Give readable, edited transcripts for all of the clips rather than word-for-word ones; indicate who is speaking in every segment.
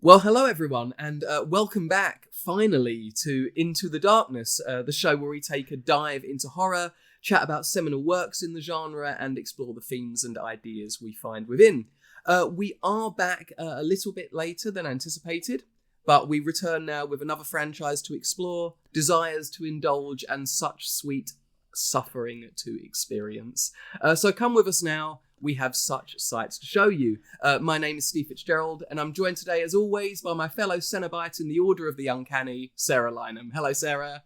Speaker 1: Well, hello everyone, and welcome back, finally, to Into the Darkness, the show where we take a dive into horror, chat about seminal works in the genre, and explore the themes and ideas we find within. We are back a little bit later than anticipated, but we return now with another franchise to explore, desires to indulge, and such sweet suffering to experience. So come with us now. We have such sights to show you. My name is Steve Fitzgerald, and I'm joined today, as always, by my fellow Cenobite in the Order of the Uncanny, Sarah Lynham. Hello, Sarah.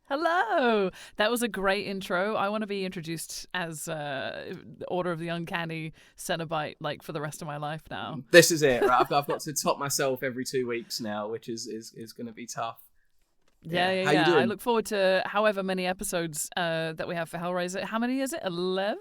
Speaker 2: Hello! That was a great intro. I want to be introduced as Order of the Uncanny Cenobite, like, for the rest of my life now.
Speaker 1: This is it, right? I've got to top myself every 2 weeks now, which is going to be tough.
Speaker 2: Yeah.
Speaker 1: How you doing?
Speaker 2: I look forward to however many episodes that we have for Hellraiser. How many is it? 11?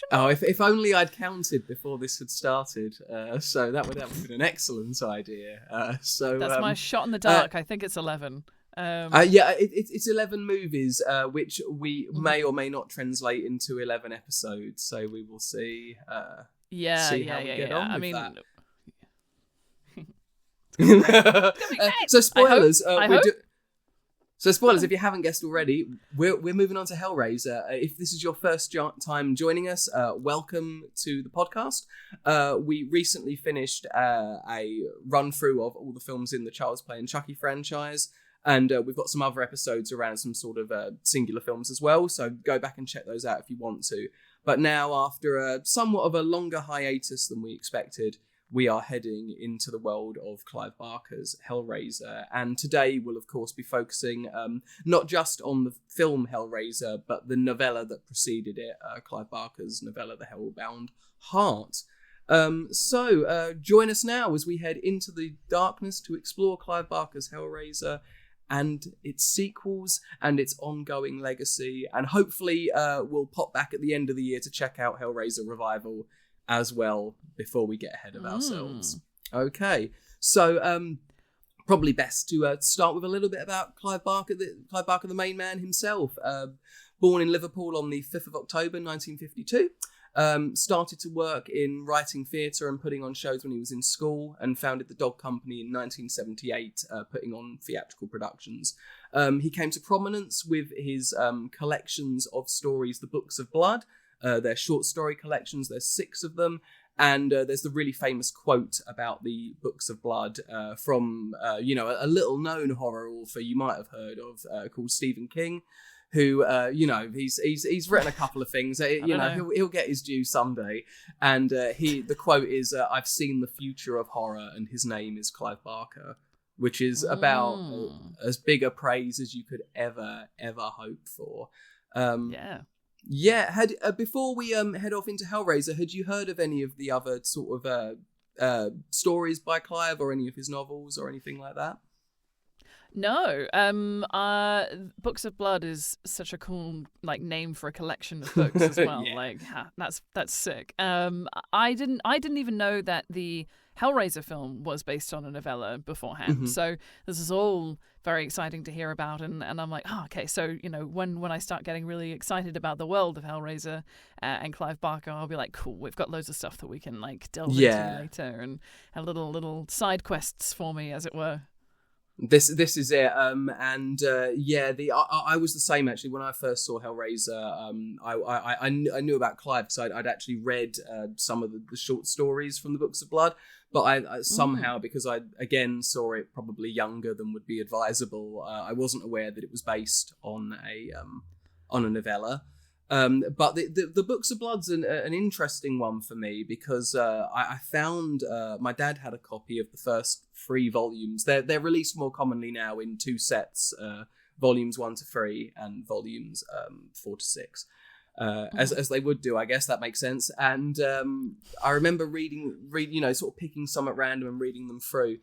Speaker 1: Oh, if only I'd counted before this had started. So that would have been an excellent idea.
Speaker 2: That's my shot in the dark. I think it's 11.
Speaker 1: It's 11 movies, which we may or may not translate into 11 episodes. So we will see. How we get on with that. So spoilers.
Speaker 2: I hope.
Speaker 1: So spoilers, if you haven't guessed already, we're moving on to Hellraiser. If this is your first time joining us, welcome to the podcast. We recently finished a run-through of all the films in the Child's Play and Chucky franchise, and we've got some other episodes around some sort of singular films as well, so go back and check those out if you want to. But now, after somewhat of a longer hiatus than we expected, we are heading into the world of Clive Barker's Hellraiser. And today we'll, of course, be focusing not just on the film Hellraiser, but the novella that preceded it, Clive Barker's novella, The Hellbound Heart. So join us now as we head into the darkness to explore Clive Barker's Hellraiser and its sequels and its ongoing legacy. And hopefully we'll pop back at the end of the year to check out Hellraiser Revival as well before we get ahead of ourselves. Okay, so probably best to start with a little bit about Clive Barker, the main man himself. Born in Liverpool on the 5th of October 1952. Started to work in writing theatre and putting on shows when he was in school, and founded the Dog Company in 1978, putting on theatrical productions. He came to prominence with his collections of stories, The Books of Blood. They're short story collections, there's 6 of them, and there's the really famous quote about the Books of Blood from a little known horror author you might have heard of, called Stephen King, who he's written a couple of things. He'll get his due someday, and the quote is, "I've seen the future of horror, and his name is Clive Barker," which is about as big a praise as you could ever hope for. Yeah, before we head off into Hellraiser, had you heard of any of the other sort of stories by Clive, or any of his novels, or anything like that?
Speaker 2: No. Books of Blood is such a cool name for a collection of books as well.
Speaker 1: Yeah.
Speaker 2: That's sick. I didn't even know that the Hellraiser film was based on a novella beforehand. Mm-hmm. So this is all very exciting to hear about, and I'm like, okay, so when I start getting really excited about the world of Hellraiser and Clive Barker, I'll be like, cool, we've got loads of stuff that we can delve into later, and little side quests for me, as it were.
Speaker 1: This is it, I was the same actually when I first saw Hellraiser. I knew about Clive because I'd actually read some of the short stories from the Books of Blood, but I somehow, because I again saw it probably younger than would be advisable, I wasn't aware that it was based on a novella. But the Books of Blood's an interesting one for me because I found my dad had a copy of the first 3 volumes. They're released more commonly now in 2 sets, volumes 1 to 3 and volumes 4 to 6. As they would do, I guess that makes sense. And I remember reading, sort of picking some at random and reading them through.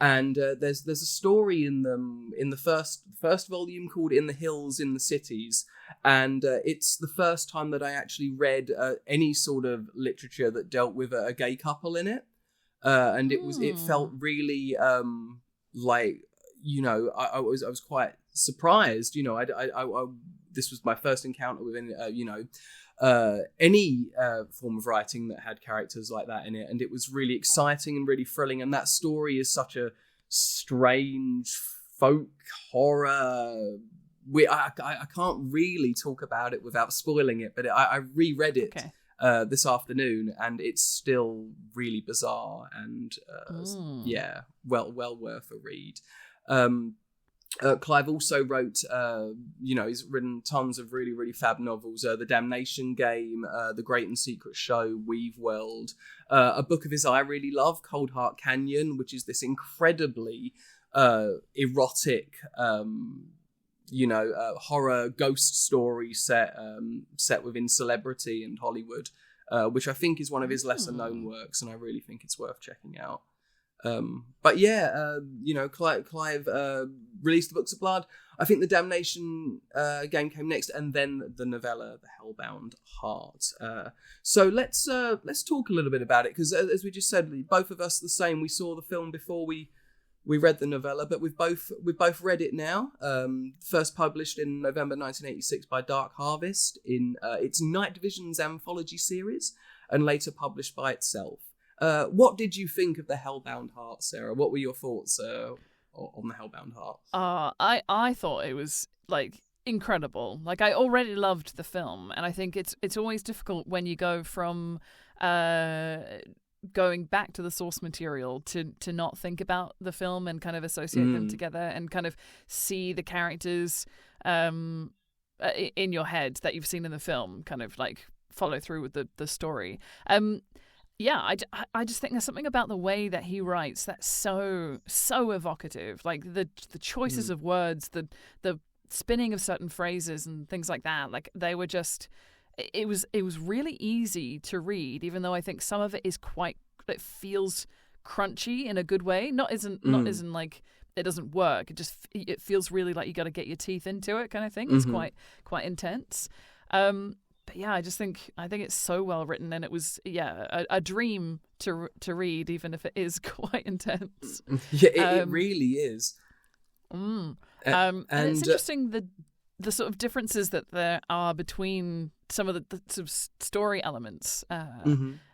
Speaker 1: And there's a story in them in the first volume called "In the Hills, in the Cities," and it's the first time that I actually read any sort of literature that dealt with a gay couple in it, and it felt really I was quite surprised. I this was my first encounter with any form of writing that had characters like that in it, and it was really exciting and really thrilling. And that story is such a strange folk horror. I can't really talk about it without spoiling it, but I reread it this afternoon, and it's still really bizarre and well worth a read. Clive also wrote, he's written tons of really, really fab novels. The Damnation Game, The Great and Secret Show, Weave World. A book of his I really love, Cold Heart Canyon, which is this incredibly erotic, horror ghost story set within celebrity and Hollywood, which I think is one of his lesser known works, and I really think it's worth checking out. Clive released the Books of Blood. I think the Damnation game came next, and then the novella, The Hellbound Heart. So let's talk a little bit about it, because as we just said, both of us the same. We saw the film before we read the novella, but we've both read it now. First published in November 1986 by Dark Harvest in its Night Division's anthology series, and later published by itself. What did you think of The Hellbound Heart, Sarah? What were your thoughts on The Hellbound Heart?
Speaker 2: I thought it was incredible. I already loved the film, and I think it's always difficult when you go from going back to the source material to not think about the film and kind of associate them together and kind of see the characters in your head that you've seen in the film kind of follow through with the story. I just think there's something about the way that he writes that's so evocative. The choices of words, the spinning of certain phrases and things like that. They were just, it was really easy to read, even though I think some of it is it feels crunchy in a good way. Not as in it doesn't work. It feels really like you got to get your teeth into it kind of thing. It's quite intense. But yeah, I think it's so well written, and it was a dream to read, even if it is quite intense.
Speaker 1: Yeah, it really is.
Speaker 2: And it's interesting the sort of differences that there are between some of the sort of story elements.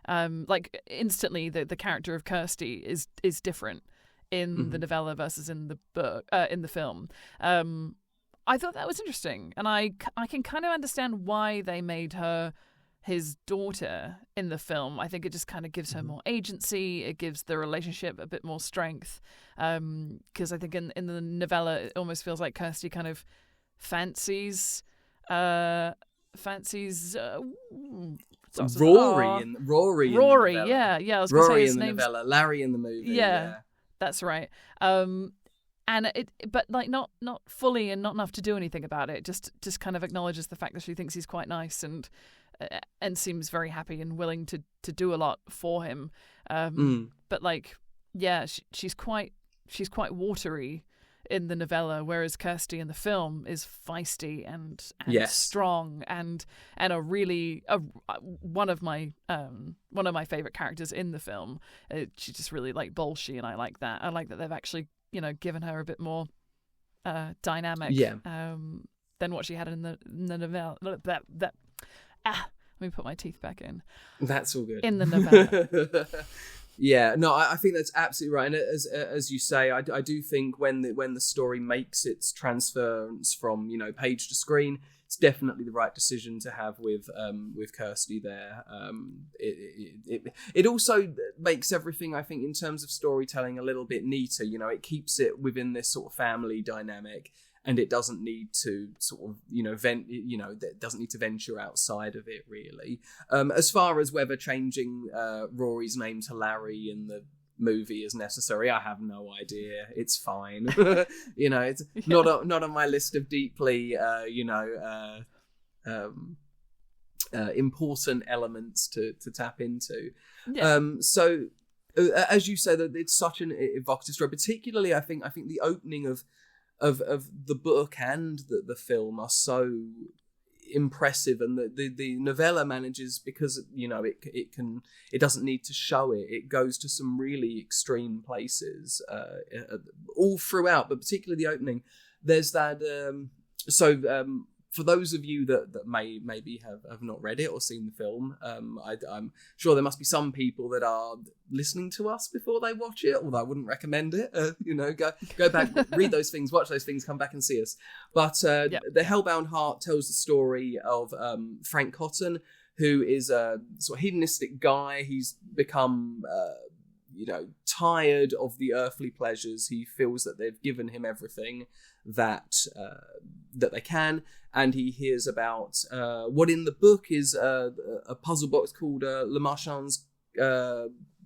Speaker 2: Instantly, the character of Kirsty is different in the novella versus in the book, in the film. I thought that was interesting, and I can kind of understand why they made her his daughter in the film. I think it just kind of gives her more agency. It gives the relationship a bit more strength, because I think in the novella it almost feels like Kirsty kind of fancies
Speaker 1: Rory
Speaker 2: in
Speaker 1: Rory,
Speaker 2: yeah. I was
Speaker 1: Rory
Speaker 2: gonna say his
Speaker 1: in the
Speaker 2: name's
Speaker 1: novella, Larry in the movie.
Speaker 2: Yeah. That's right. And but not fully, and not enough to do anything about it. Just kind of acknowledges the fact that she thinks he's quite nice and seems very happy and willing to do a lot for him. But she's quite watery in the novella, whereas Kirsty in the film is feisty and strong and a really one of my favorite characters in the film. She's just really bolshy, and I like that. I like that they've actually given her a bit more dynamic than what she had in the novella. Let me put my teeth back in.
Speaker 1: That's all good.
Speaker 2: In the novella.
Speaker 1: Yeah, no, I think that's absolutely right. And as you say, I do think when the story makes its transference from page to screen, it's definitely the right decision to have with Kirsty there. It also makes everything, I think, in terms of storytelling a little bit neater. It keeps it within this sort of family dynamic, and it doesn't need to sort of it doesn't need to venture outside of it really. As far as whether changing Rory's name to Larry in the movie is necessary, I have no idea. It's fine. It's not on my list of deeply important elements to tap into. So as you say, that it's such an evocative story, particularly I think the opening of the book and the film are so impressive, and the novella manages, because it doesn't need to show it goes to some really extreme places all throughout, but particularly the opening. There's that for those of you that maybe have not read it or seen the film, I'm sure there must be some people that are listening to us before they watch it, although I wouldn't recommend it. Go back, read those things, watch those things, come back and see us. But The Hellbound Heart tells the story of Frank Cotton, who is a sort of hedonistic guy. He's become tired of the earthly pleasures. He feels that they've given him everything that they can, and he hears about what in the book is a puzzle box called Le Marchand's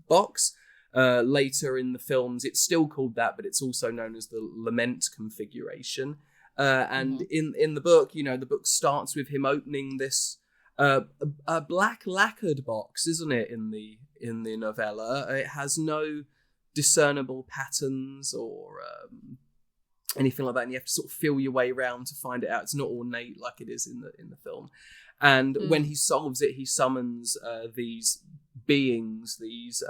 Speaker 1: box. Later in the films, it's still called that, but it's also known as the Lament Configuration. And in the book, the book starts with him opening this a black lacquered box, isn't it? In the novella, it has no discernible patterns or anything like that, and you have to sort of feel your way around to find it out. It's not ornate like it is in the film. And when he solves it, he summons these beings, these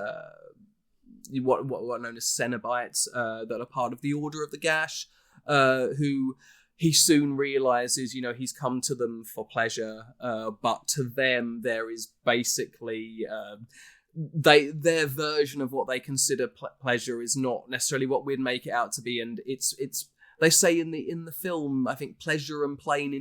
Speaker 1: what are known as Cenobites, that are part of the Order of the Gash, who he soon realizes, he's come to them for pleasure, but to them there is basically their version of what they consider pleasure is not necessarily what we'd make it out to be, and it's they say in the film, I think, pleasure and pain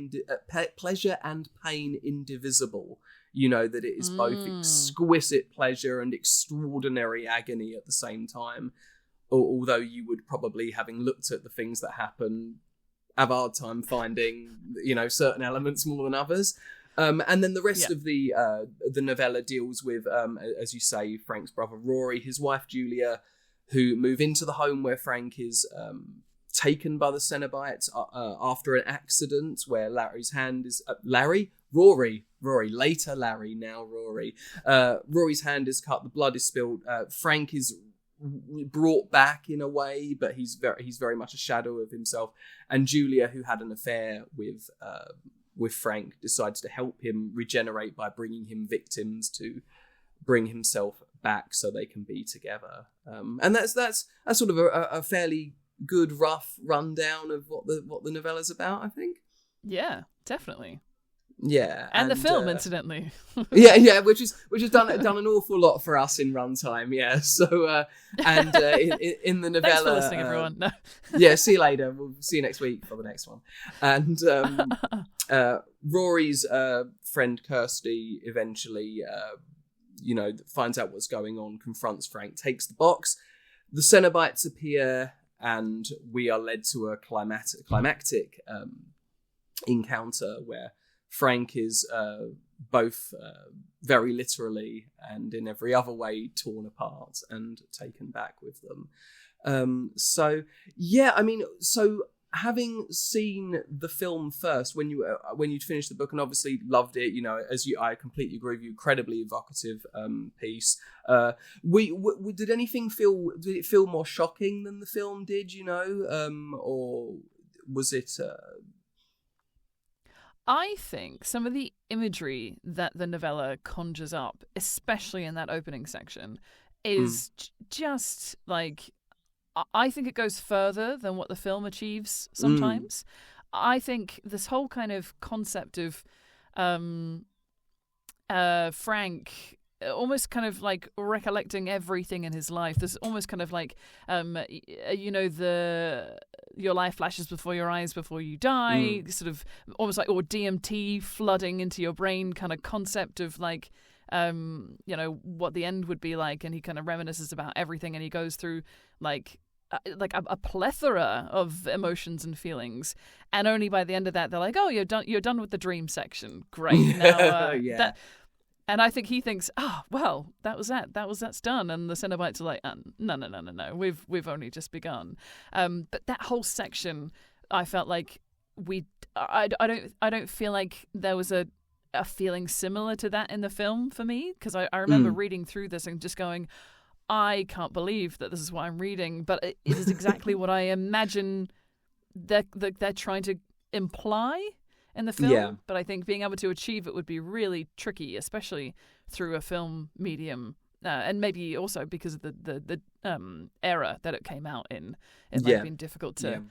Speaker 1: indivisible. That it is both exquisite pleasure and extraordinary agony at the same time. Although you would probably, having looked at the things that happen, have a hard time finding, certain elements more than others. And then the rest of the novella deals with, as you say, Frank's brother Rory, his wife Julia, who move into the home where Frank is taken by the Cenobites after an accident where Larry's hand is... Rory, later Larry, now Rory. Rory's hand is cut, the blood is spilled. Frank is brought back in a way, but he's very much a shadow of himself. And Julia, who had an affair with Frank, decides to help him regenerate by bringing him victims to bring himself back so they can be together. And that's sort of a fairly good rough rundown of what the novella's about, I think.
Speaker 2: Yeah, definitely.
Speaker 1: Yeah,
Speaker 2: and the film, incidentally.
Speaker 1: yeah, which has done an awful lot for us in runtime. Yeah, so in the novella.
Speaker 2: Thanks for listening, everyone. No.
Speaker 1: Yeah, see you later. We'll see you next week for the next one. And Rory's friend Kirsty eventually, finds out what's going on, confronts Frank, takes the box. The Cenobites appear, and we are led to a climactic encounter where Frank is both very literally and in every other way torn apart and taken back with them. So having seen the film first, when you'd finished the book and obviously loved it, I completely agree with you, incredibly evocative piece. Did it feel more shocking than the film did? Or was it?
Speaker 2: I think some of the imagery that the novella conjures up, especially in that opening section, is just like, I think it goes further than what the film achieves sometimes. I think this whole kind of concept of Frank almost kind of like recollecting everything in his life. There's almost kind of like, your life flashes before your eyes before you die, sort of almost like, or DMT flooding into your brain kind of concept of like, what the end would be like. And he kind of reminisces about everything, and he goes through like a plethora of emotions and feelings. And only by the end of that, they're like, oh, you're done with the dream section. Great. Now,
Speaker 1: yeah.
Speaker 2: And I think he thinks, well, that's done. And the Cenobites are like, no, we've only just begun. But that whole section, I felt like I don't feel like there was a feeling similar to that in the film for me, because I remember reading through this and just going, I can't believe that this is what I'm reading, but it is exactly what I imagine they're trying to imply in the film.
Speaker 1: Yeah.
Speaker 2: But I think being able to achieve it would be really tricky, especially through a film medium, and maybe also because of the era that it came out in. It might have been difficult to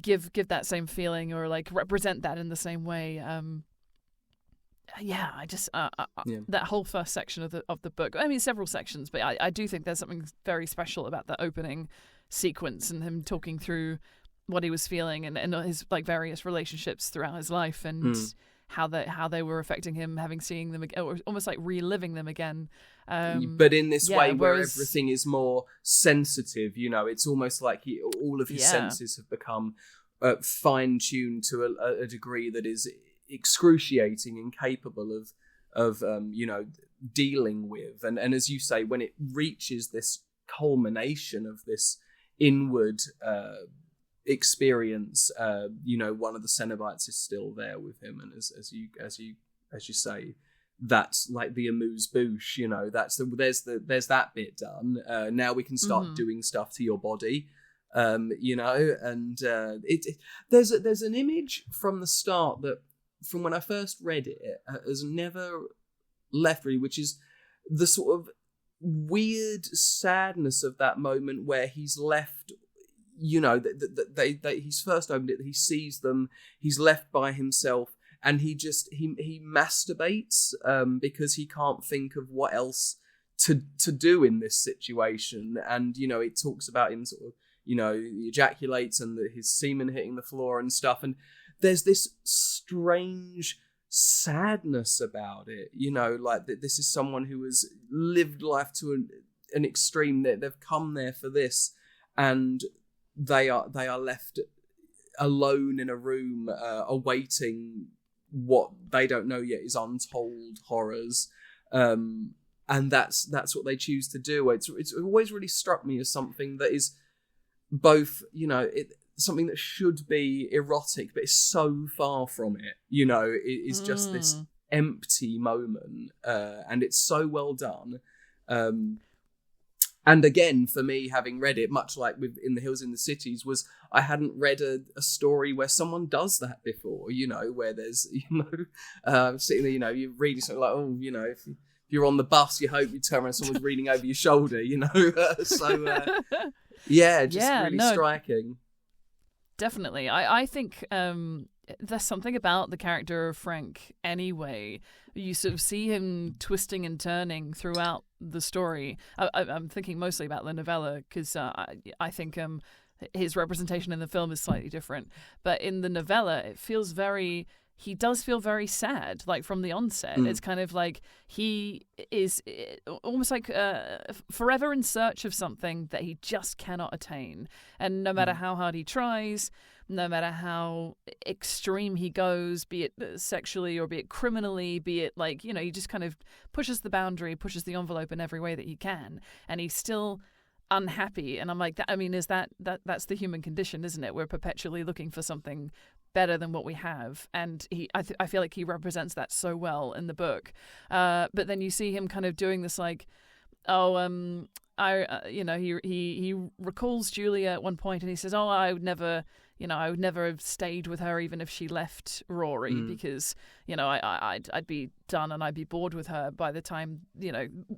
Speaker 2: give that same feeling or like represent that in the same way. I just that whole first section of the book. I mean, several sections, but I do think there's something very special about the opening sequence and him talking through what he was feeling and his like various relationships throughout his life and how they were affecting him, having seeing them again, or almost like reliving them again.
Speaker 1: But in this way where everything is more sensitive, it's almost like all of his senses have become fine-tuned to a degree that is excruciating and capable of dealing with. And as you say, when it reaches this culmination of this inward experience, one of the Cenobites is still there with him, and as you say, that's like the amuse-bouche. There's that bit done. Now we can start doing stuff to your body, and there's an image from the start that, from when I first read it, has never left me, which is the sort of weird sadness of that moment where he's left. He's first opened it, he sees them, he's left by himself, and he masturbates because he can't think of what else to do in this situation. And it talks about him sort of he ejaculates and his semen hitting the floor and stuff, and there's this strange sadness about it, like that this is someone who has lived life to an extreme. They've come there for this, and they are left alone in a room awaiting what they don't know yet is untold horrors, and that's what they choose to do. It's always really struck me as something that is both something that should be erotic, but is so far from it. It is just this empty moment, and it's so well done. And again, for me, having read it, much like with In the Hills in the Cities, was I hadn't read a story where someone does that before, where there's, sitting there, you're reading something like, if you're on the bus, you hope you turn around and someone's reading over your shoulder, really striking.
Speaker 2: Definitely. I think there's something about the character of Frank anyway. You sort of see him twisting and turning throughout the story. I'm thinking mostly about the novella because I think his representation in the film is slightly different. But in the novella, he does feel very sad, like from the onset. It's kind of like he is almost like forever in search of something that he just cannot attain. And no matter how hard he tries, no matter how extreme he goes, be it sexually or be it criminally, be it like, he just kind of pushes the boundary, pushes the envelope in every way that he can. And he's still unhappy. And I'm like, that's the human condition, isn't it? We're perpetually looking for something better than what we have, and I feel like he represents that so well in the book. But then you see him kind of doing this like, he recalls Julia at one point, and he says, I would never have stayed with her even if she left Rory, because I'd be done and I'd be bored with her by the time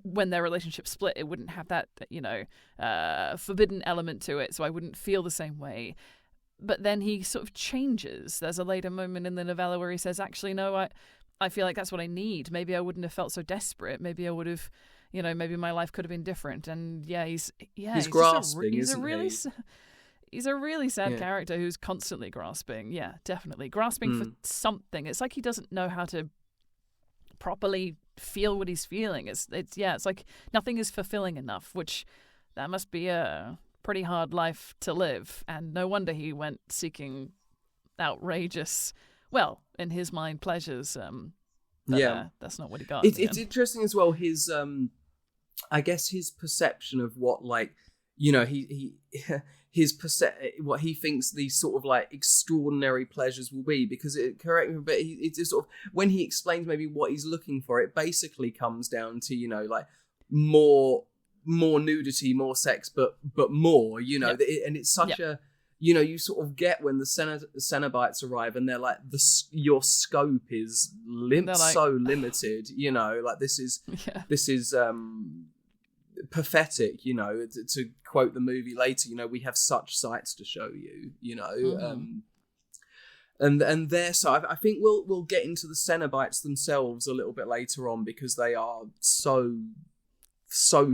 Speaker 2: when their relationship split. It wouldn't have that forbidden element to it, so I wouldn't feel the same way. But then he sort of changes. There's a later moment in the novella where he says, actually, no, I feel like that's what I need. Maybe I wouldn't have felt so desperate. Maybe I would have, maybe my life could have been different. And he's
Speaker 1: grasping,
Speaker 2: he's a really sad character who's constantly grasping. Yeah, definitely. Grasping for something. It's like he doesn't know how to properly feel what he's feeling. It's like nothing is fulfilling enough, which that must be a pretty hard life to live, and no wonder he went seeking outrageous, well, in his mind, pleasures. That's not what he got.
Speaker 1: It's interesting as well. His, I guess, his perception of what, like, what he thinks these sort of like extraordinary pleasures will be. Because correct me, but it's just sort of when he explains maybe what he's looking for, it basically comes down to like more nudity, more sex, but more, and it's such a, you sort of get when the Cenobites arrive and they're like, your scope is so limited, like this is pathetic, to quote the movie later, we have such sights to show you, and there, so I think we'll get into the Cenobites themselves a little bit later on, because they are so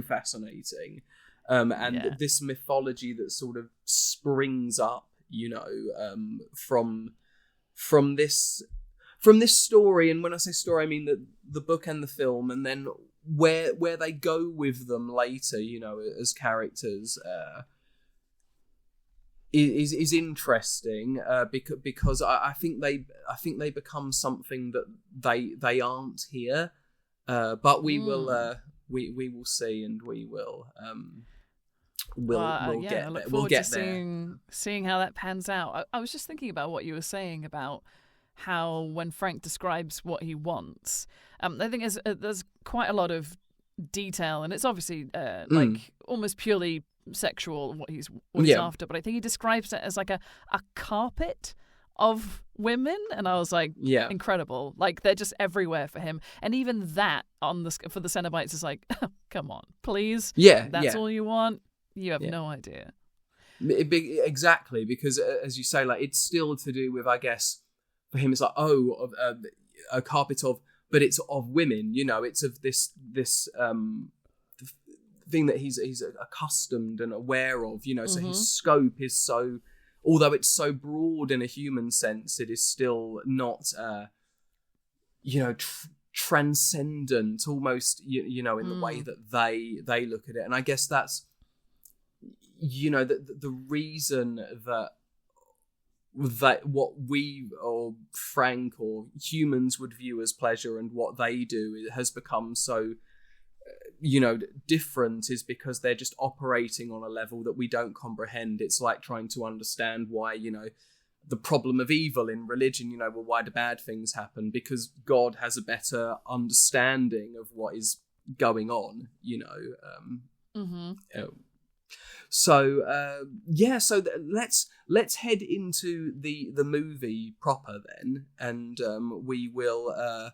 Speaker 1: fascinating, and this mythology that sort of springs up, from this story. And when I say story, I mean the book and the film, and then where they go with them later, as characters, is interesting, because I think they become something that they aren't here, but we will see, and we'll get
Speaker 2: I look
Speaker 1: there.
Speaker 2: forward to seeing how that pans out. I was just thinking about what you were saying about how when Frank describes what he wants, I think there's quite a lot of detail, and it's obviously like almost purely sexual what he's after, but I think he describes it as like a carpet of women, and I was like, incredible, like they're just everywhere for him. And even that for the Cenobites is like, come on, please, that's all you want? You have no idea.
Speaker 1: Exactly, because as you say, like it's still to do with, I guess for him it's like, a carpet of, but it's of women, it's of this thing that he's accustomed and aware of, so his scope is so, although it's so broad in a human sense, it is still not transcendent almost, in the way that they look at it. And I guess that's the reason that what we or Frank or humans would view as pleasure and what they do, it has become so different, is because they're just operating on a level that we don't comprehend. It's like trying to understand why the problem of evil in religion, why do bad things happen? Because God has a better understanding of what is going on, So let's head into the movie proper then, and we will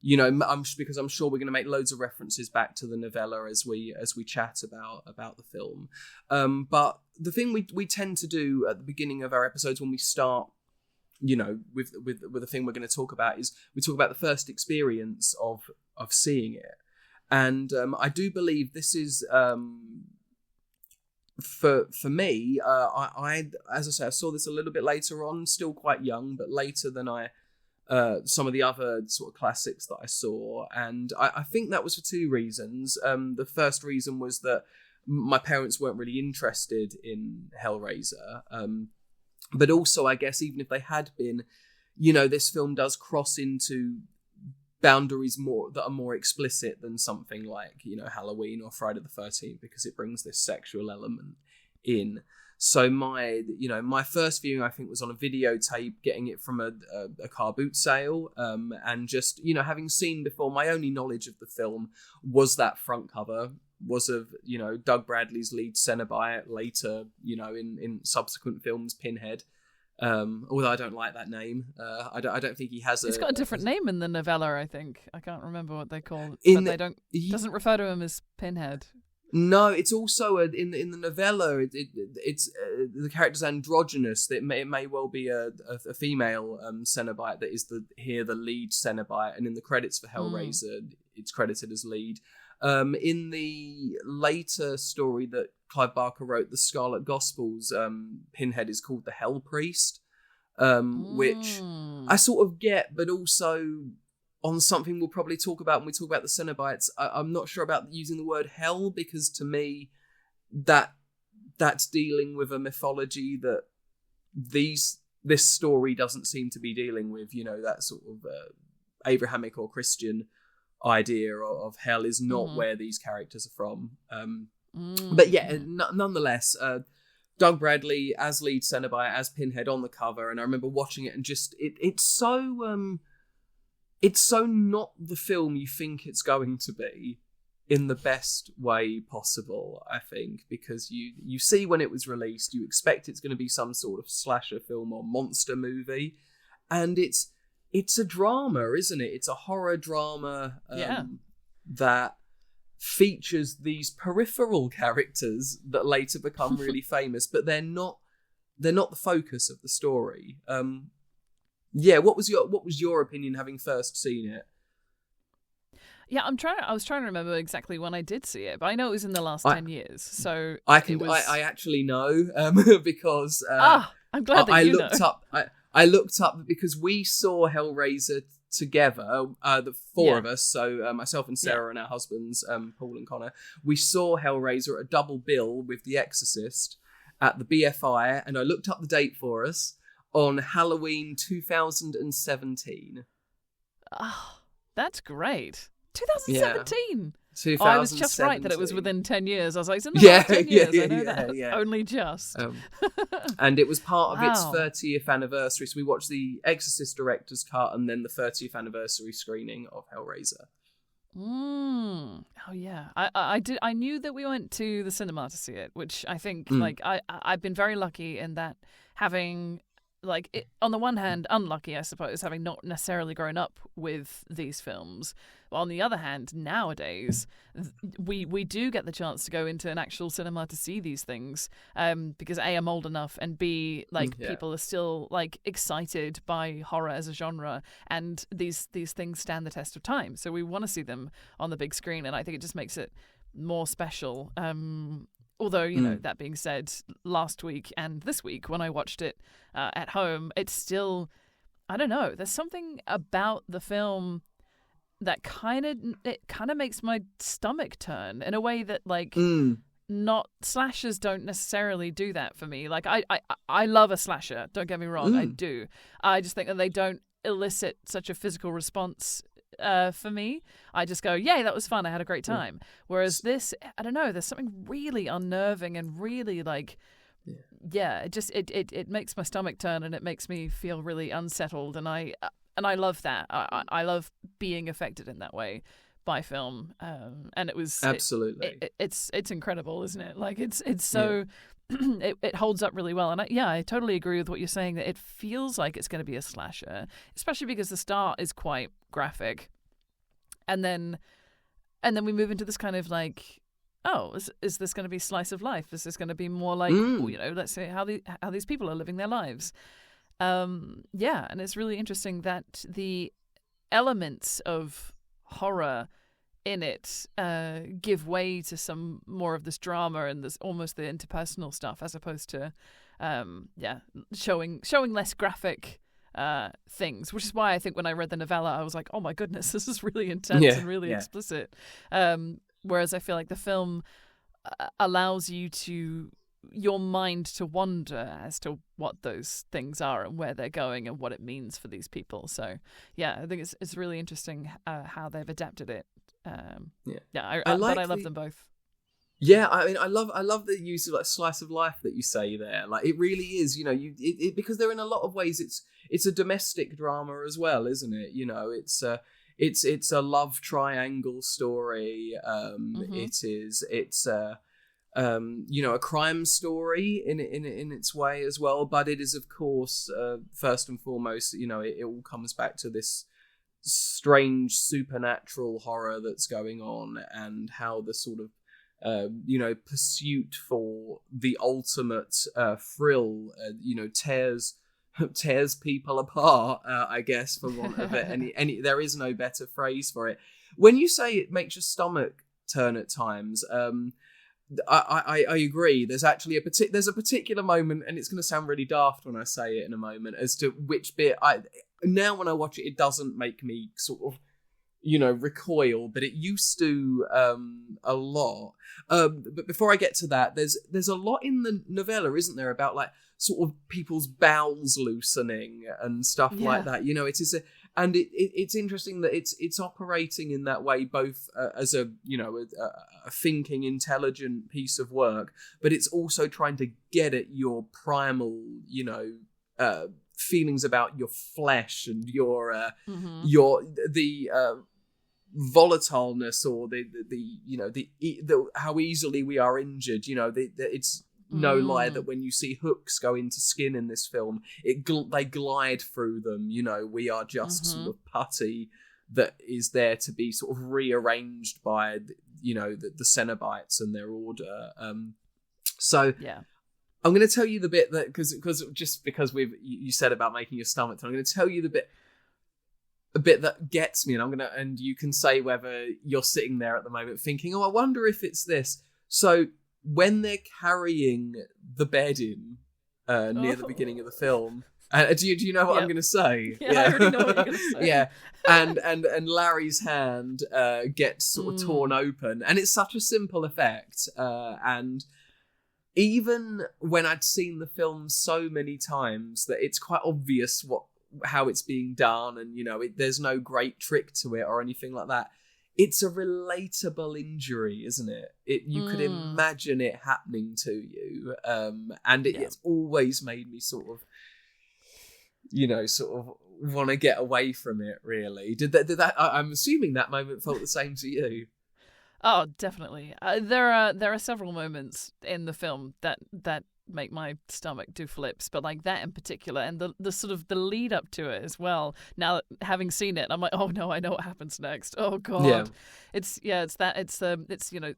Speaker 1: because I'm sure we're going to make loads of references back to the novella as we chat about the film. But the thing we tend to do at the beginning of our episodes when we start, with the thing we're going to talk about, is we talk about the first experience of seeing it, and I do believe this is. For me, I as I say, I saw this a little bit later on, still quite young, but later than some of the other sort of classics that I saw, and I think that was for two reasons. The first reason was that my parents weren't really interested in Hellraiser, but also I guess even if they had been, this film does cross into boundaries that are more explicit than something like Halloween or Friday the 13th, because it brings this sexual element in. So my first viewing, I think, was on a videotape, getting it from a car boot sale, and just having seen before, my only knowledge of the film was that front cover was of Doug Bradley's lead Cenobite, later in subsequent films Pinhead. Although I don't like that name. I don't think he has
Speaker 2: He's got a different name in the novella, I think. I can't remember what they call it. Doesn't refer to him as Pinhead.
Speaker 1: No, it's also in the novella. It's the character's androgynous. It may well be a female Cenobite that is the lead Cenobite, and in the credits for Hellraiser, it's credited as lead. In the later story that Clive Barker wrote, The Scarlet Gospels, Pinhead is called the Hell Priest, which I sort of get, but also on something we'll probably talk about when we talk about the Cenobites. I'm not sure about using the word hell, because to me that's dealing with a mythology that this story doesn't seem to be dealing with. That sort of Abrahamic or Christian idea of hell is not where these characters are from. But yeah, nonetheless, Doug Bradley as lead Cenobite, as Pinhead on the cover, and I remember watching it and just it's so not the film you think it's going to be, in the best way possible, I think, because you see when it was released, you expect it's going to be some sort of slasher film or monster movie, and it's a drama, isn't it? It's a horror drama that features these peripheral characters that later become really famous, but they're not the focus of the story. What was your opinion having first seen it?
Speaker 2: Yeah, I was trying to remember exactly when I did see it, but I know it was in the last 10 years. So
Speaker 1: I actually know because
Speaker 2: I'm glad that you know.
Speaker 1: I looked up because we saw Hellraiser together, the four of us, so myself and Sarah and our husbands, Paul and Connor. We saw Hellraiser at a double bill with The Exorcist at the BFI, and I looked up the date for us on Halloween 2017.
Speaker 2: Oh, that's great. 2017.
Speaker 1: I
Speaker 2: was just right that it was within 10 years. I was like, it's in the last 10 years. I know that. Only just.
Speaker 1: And it was part of its 30th anniversary. So we watched the Exorcist director's cut and then the 30th anniversary screening of Hellraiser.
Speaker 2: Oh yeah, I knew that we went to the cinema to see it, which I think I've been very lucky in that, having on the one hand unlucky, I suppose, having not necessarily grown up with these films. But on the other hand, nowadays we do get the chance to go into an actual cinema to see these things, because A, I'm old enough, and B, people are still excited by horror as a genre, and these things stand the test of time. So we want to see them on the big screen, and I think it just makes it more special. Although, that being said, last week and this week when I watched it at home, it's still, I don't know, there's something about the film that kind of makes my stomach turn in a way that not slashers don't necessarily do that for me. I love a slasher, don't get me wrong, I do. I just think that they don't elicit such a physical response for me. I just go, yay, that was fun, I had a great time. Whereas this, I don't know, there's something really unnerving and really it makes my stomach turn, and it makes me feel really unsettled, and I love that. I love being affected in that way by film, and it was
Speaker 1: absolutely.
Speaker 2: It's incredible, isn't it? It's so it holds up really well, and I totally agree with what you're saying, that it feels like it's going to be a slasher, especially because the start is quite graphic, and then we move into this kind of is this going to be slice of life? Is this going to be more let's say how these people are living their lives? And it's really interesting that the elements of horror in it give way to some more of this drama and this almost the interpersonal stuff, as opposed to showing less graphic things, which is why I think when I read the novella I was like, oh my goodness, this is really intense and really explicit, whereas I feel like the film allows your mind to wander as to what those things are and where they're going and what it means for these people. So I think it's really interesting how they've adapted it. I love them both.
Speaker 1: Yeah, I mean, I love the use of slice of life that you say there. It really is, because they're in a lot of ways it's a domestic drama as well, isn't it? It's a love triangle story. It's a crime story in its way as well, but it is of course first and foremost, it all comes back to this strange supernatural horror that's going on, and how the sort of pursuit for the ultimate thrill tears people apart, I guess, for want of it. Any there is no better phrase for it. When you say it makes your stomach turn at times, I agree. There's actually there's a particular moment, and it's going to sound really daft when I say it in a moment, as to which bit now when I watch it, it doesn't make me sort of recoil, but it used to a lot. But before I get to that, there's a lot in the novella, isn't there, about sort of people's bowels loosening and stuff like that. It is and it's interesting that it's operating in that way, both as a thinking, intelligent piece of work, but it's also trying to get at your primal feelings about your flesh and your volatileness, or the how easily we are injured. It's no lie that when you see hooks go into skin in this film, they glide through them. We are just sort of putty that is there to be sort of rearranged by the Cenobites and their order. So
Speaker 2: yeah.
Speaker 1: I'm going to tell you the bit that because you said about making your stomach turn, I'm going to tell you a bit that gets me, and you can say whether you're sitting there at the moment thinking, oh, I wonder if it's this. So when they're carrying the bed in near the beginning of the film, do you know what I'm going to say?
Speaker 2: Yeah, I already know what you're going to say.
Speaker 1: Yeah, and Larry's hand gets sort of torn open, and it's such a simple effect, and even when I'd seen the film so many times that it's quite obvious how it's being done, and there's no great trick to it or anything like that. It's a relatable injury, isn't it? You could imagine it happening to you, and it's always made me sort of want to get away from it. Really, did that? I'm assuming that moment felt the same to you.
Speaker 2: Oh, definitely. There are several moments in the film that make my stomach do flips, but like that in particular, and the sort of the lead up to it as well. Now, having seen it, I'm like, oh no, I know what happens next. Oh god,
Speaker 1: yeah.
Speaker 2: It's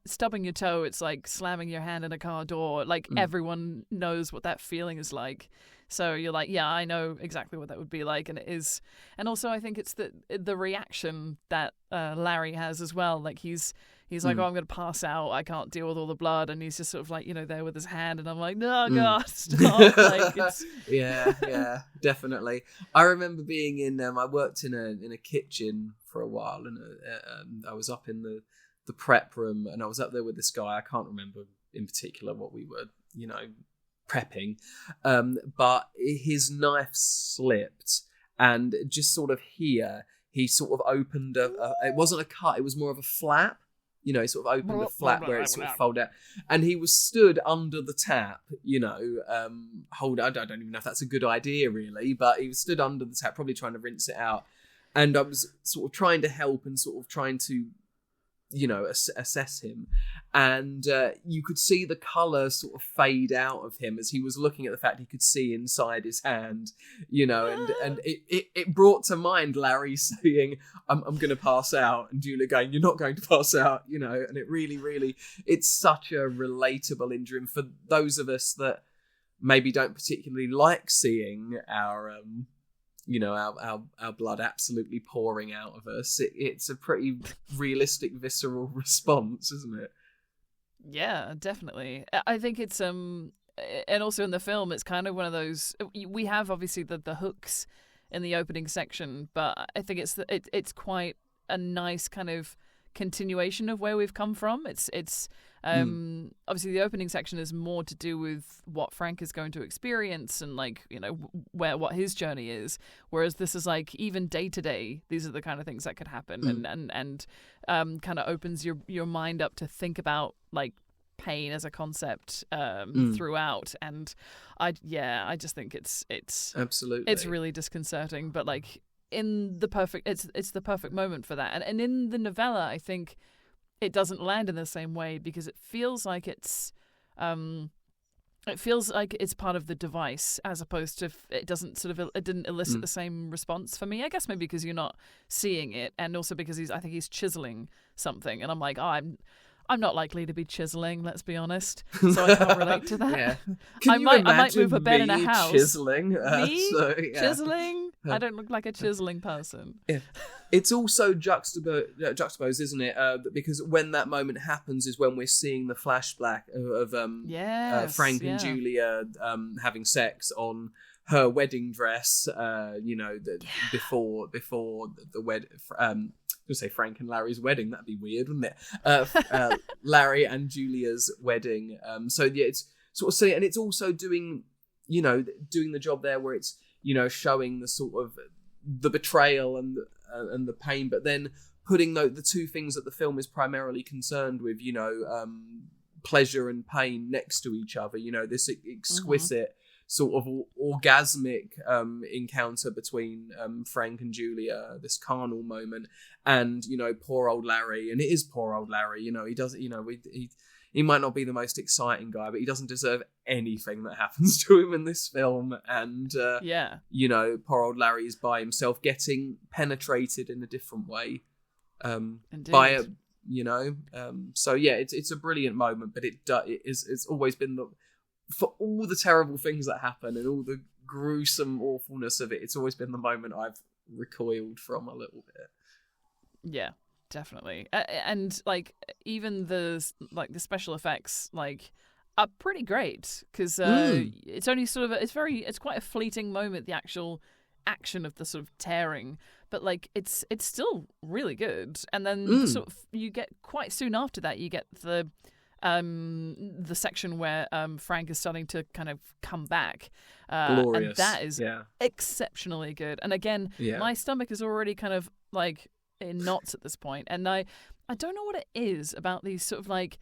Speaker 2: stubbing your toe. It's like slamming your hand in a car door. Like everyone knows what that feeling is like. So you're like, yeah, I know exactly what that would be like, and it is. And also, I think it's the reaction that Larry has as well. Like he's like, oh, I'm going to pass out. I can't deal with all the blood, and he's just sort of like, there with his hand, and I'm like, no, God, stop! Like, it's...
Speaker 1: yeah, definitely. I remember being in. I worked in a kitchen for a while, and I was up in the prep room, and I was up there with this guy. I can't remember in particular what we were, prepping, but his knife slipped, and just sort of here he sort of opened it wasn't a cut, it was more of a flap, he sort of opened the flap where it sort of folded out, and he was stood under the tap, I don't even know if that's a good idea really, but he was stood under the tap probably trying to rinse it out, and I was sort of trying to help and sort of trying to assess him, and you could see the colour sort of fade out of him as he was looking at the fact he could see inside his hand, and it brought to mind Larry saying, I'm going to pass out, and Julia going, you're not going to pass out, and it really, it's such a relatable injury, and for those of us that maybe don't particularly like seeing our blood absolutely pouring out of us, it's a pretty realistic, visceral response, isn't it?
Speaker 2: Yeah, definitely. I think it's and also in the film, it's kind of one of those. We have obviously the hooks in the opening section, but I think it's quite a nice kind of continuation of where we've come from. It's obviously the opening section is more to do with what Frank is going to experience and like what his journey is, whereas this is like even day to day, these are the kind of things that could happen, and kind of opens your mind up to think about like pain as a concept throughout, and I just think it's
Speaker 1: absolutely,
Speaker 2: it's really disconcerting, but like in the perfect, it's the perfect moment for that, and in the novella, I think it doesn't land in the same way because it feels like it's part of the device as opposed to it didn't elicit the same response for me. I guess maybe because you're not seeing it, and also because I think he's chiseling something, and I'm like, oh, I'm not likely to be chiseling, let's be honest. So I can't relate to that.
Speaker 1: Yeah.
Speaker 2: I might move a bed in a house.
Speaker 1: Chiseling.
Speaker 2: Chiseling? I don't look like a chiseling person.
Speaker 1: Yeah. It's also juxtaposed, isn't it? Because when that moment happens is when we're seeing the flashback of Frank and Julia having sex on her wedding dress. Before the wedding. I was going to say Frank and Larry's wedding. That'd be weird, wouldn't it? Larry and Julia's wedding. So yeah, it's sort of silly, and it's also doing the job there where it's showing the sort of the betrayal and the pain, but then putting the two things that the film is primarily concerned with, pleasure and pain next to each other. This exquisite sort of orgasmic encounter between Frank and Julia, this carnal moment, and poor old Larry, and it is poor old Larry. He doesn't, he might not be the most exciting guy, but he doesn't deserve anything that happens to him in this film. And poor old Larry is by himself, getting penetrated in a different way by So yeah, it's a brilliant moment, but it's always been for all the terrible things that happen and all the gruesome awfulness of it, it's always been the moment I've recoiled from a little bit.
Speaker 2: Yeah, definitely. And like even the special effects are pretty great, because it's only sort of it's quite a fleeting moment, the actual action of the sort of tearing, but like it's still really good. And then sort of you get quite soon after that, you get the section where Frank is starting to kind of come back,
Speaker 1: glorious,
Speaker 2: and that is exceptionally good. And again, my stomach is already kind of like in knots at this point, and I don't know what it is about these sort of like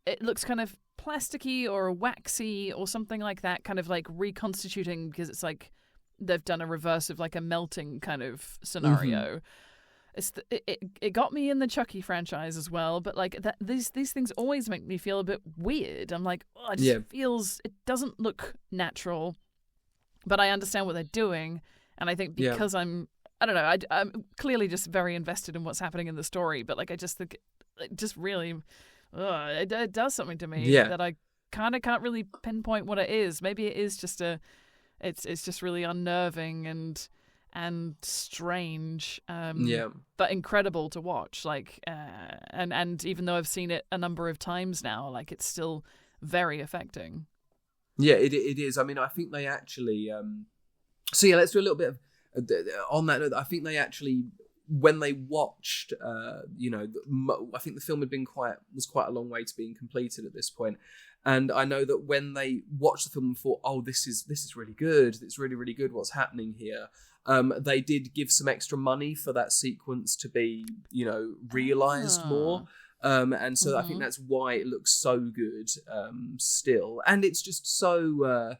Speaker 2: it looks kind of plasticky or waxy or something like that, kind of like reconstituting, because it's like they've done a reverse of like a melting kind of scenario. It got me in the Chucky franchise as well, but like these things always make me feel a bit weird. I'm like, it just feels, it doesn't look natural, but I understand what they're doing, and I think because I'm clearly just very invested in what's happening in the story, but like I just think it just really it does something to me that I kind of can't really pinpoint what it is. Maybe it is just it's just really unnerving and strange, but incredible to watch. Like, and even though I've seen it a number of times now, like it's still very affecting.
Speaker 1: Yeah, it is. I mean, I think they actually. So yeah, let's do a little bit of on that note. I think they actually, when they watched, I think the film was quite a long way to being completed at this point. And I know that when they watched the film and thought, "Oh, this is really good. It's really, really good. What's happening here?" They did give some extra money for that sequence to be, realized more. And so I think that's why it looks so good still. And it's just so,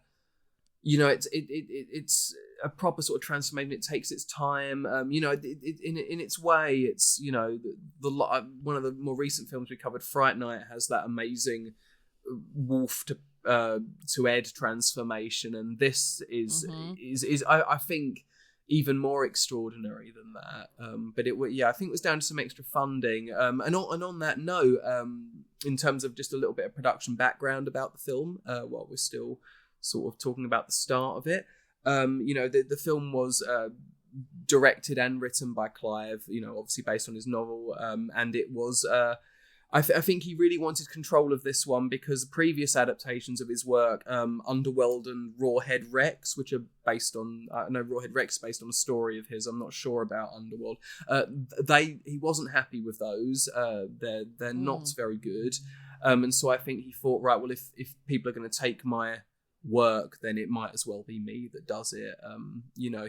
Speaker 1: it's a proper sort of transformation. It takes its time. In its way, it's, one of the more recent films we covered, Fright Night, has that amazing wolf to Ed transformation. And this is I think, even more extraordinary than that. But I think it was down to some extra funding. And on that note, in terms of just a little bit of production background about the film, while we're still sort of talking about the start of it, the film was directed and written by Clive, obviously based on his novel, and it was. I think he really wanted control of this one because previous adaptations of his work, Underworld and Rawhead Rex, which are based on, Rawhead Rex is based on a story of his. I'm not sure about Underworld. He wasn't happy with those. They're not very good, and so I think he thought, right, well, if people are going to take my work, then it might as well be me that does it.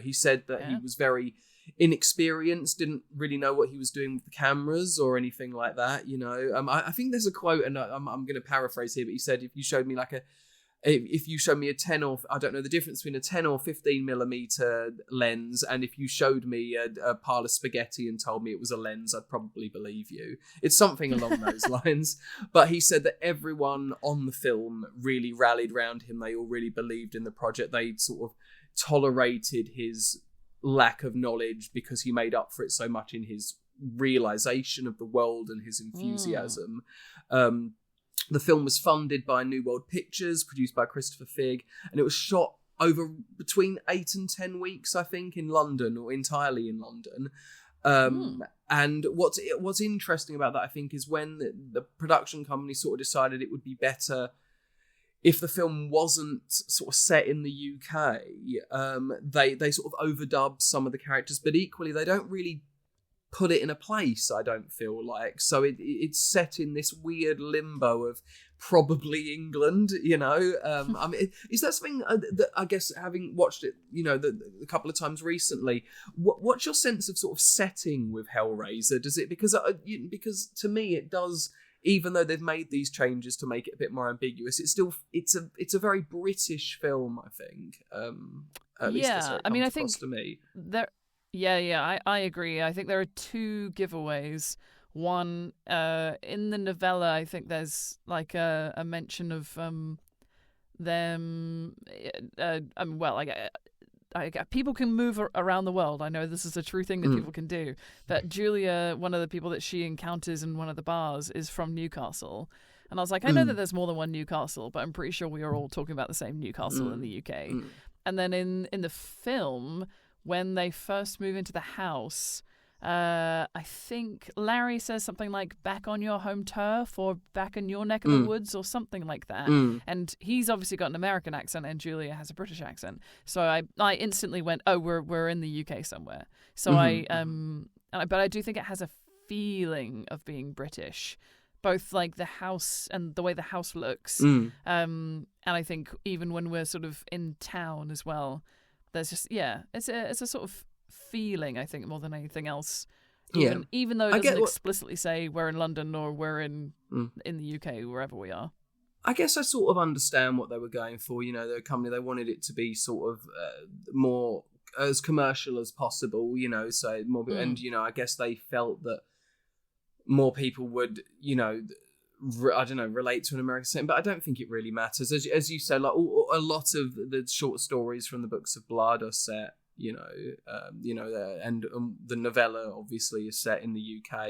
Speaker 1: He said that he was very inexperienced, didn't really know what he was doing with the cameras or anything like that. I think there's a quote, and I'm going to paraphrase here, but he said, if you showed me a 10 or, I don't know the difference between a 10 or 15 millimeter lens, and if you showed me a pile of spaghetti and told me it was a lens, I'd probably believe you. It's something along those lines. But he said that everyone on the film really rallied around him. They all really believed in the project. They sort of tolerated his lack of knowledge because he made up for it so much in his realization of the world and his enthusiasm. The film was funded by New World Pictures, produced by Christopher Figg, and it was shot over between 8 and 10 weeks, I think, in London, or entirely in London. And what's interesting about that, I think, is when the production company sort of decided it would be better if the film wasn't sort of set in the UK, they sort of overdub some of the characters, but equally they don't really put it in a place, I don't feel like. So it's set in this weird limbo of probably England, I mean, is that something that, I guess, having watched it, a couple of times recently, what's your sense of sort of setting with Hellraiser? Does it, because to me it does, even though they've made these changes to make it a bit more ambiguous, it's a very British film, I think. At least that's how it comes across to me.
Speaker 2: I agree. I think there are two giveaways. One, in the novella, I think there's like a mention of them. people can move around the world. I know this is a true thing that people can do. But Julia, one of the people that she encounters in one of the bars, is from Newcastle. And I was like, I know that there's more than one Newcastle, but I'm pretty sure we are all talking about the same Newcastle in the UK. And then in the film, when they first move into the house, I think Larry says something like "back on your home turf" or "back in your neck of the woods" or something like that. And he's obviously got an American accent, and Julia has a British accent. So I instantly went, "Oh, we're in the UK somewhere." So but I do think it has a feeling of being British, both like the house and the way the house looks. And I think even when we're sort of in town as well, there's just it's a sort of feeling, I think, more than anything else. Even though it doesn't explicitly say we're in London or we're in the UK, wherever we are.
Speaker 1: I guess I sort of understand what they were going for. You know, the company, they wanted it to be sort of more as commercial as possible. You know, so more, and you know, I guess they felt that more people would, you know, relate to an American setting, but I don't think it really matters. As you say, like a lot of the short stories from the Books of Blood are set, and the novella obviously is set in the UK.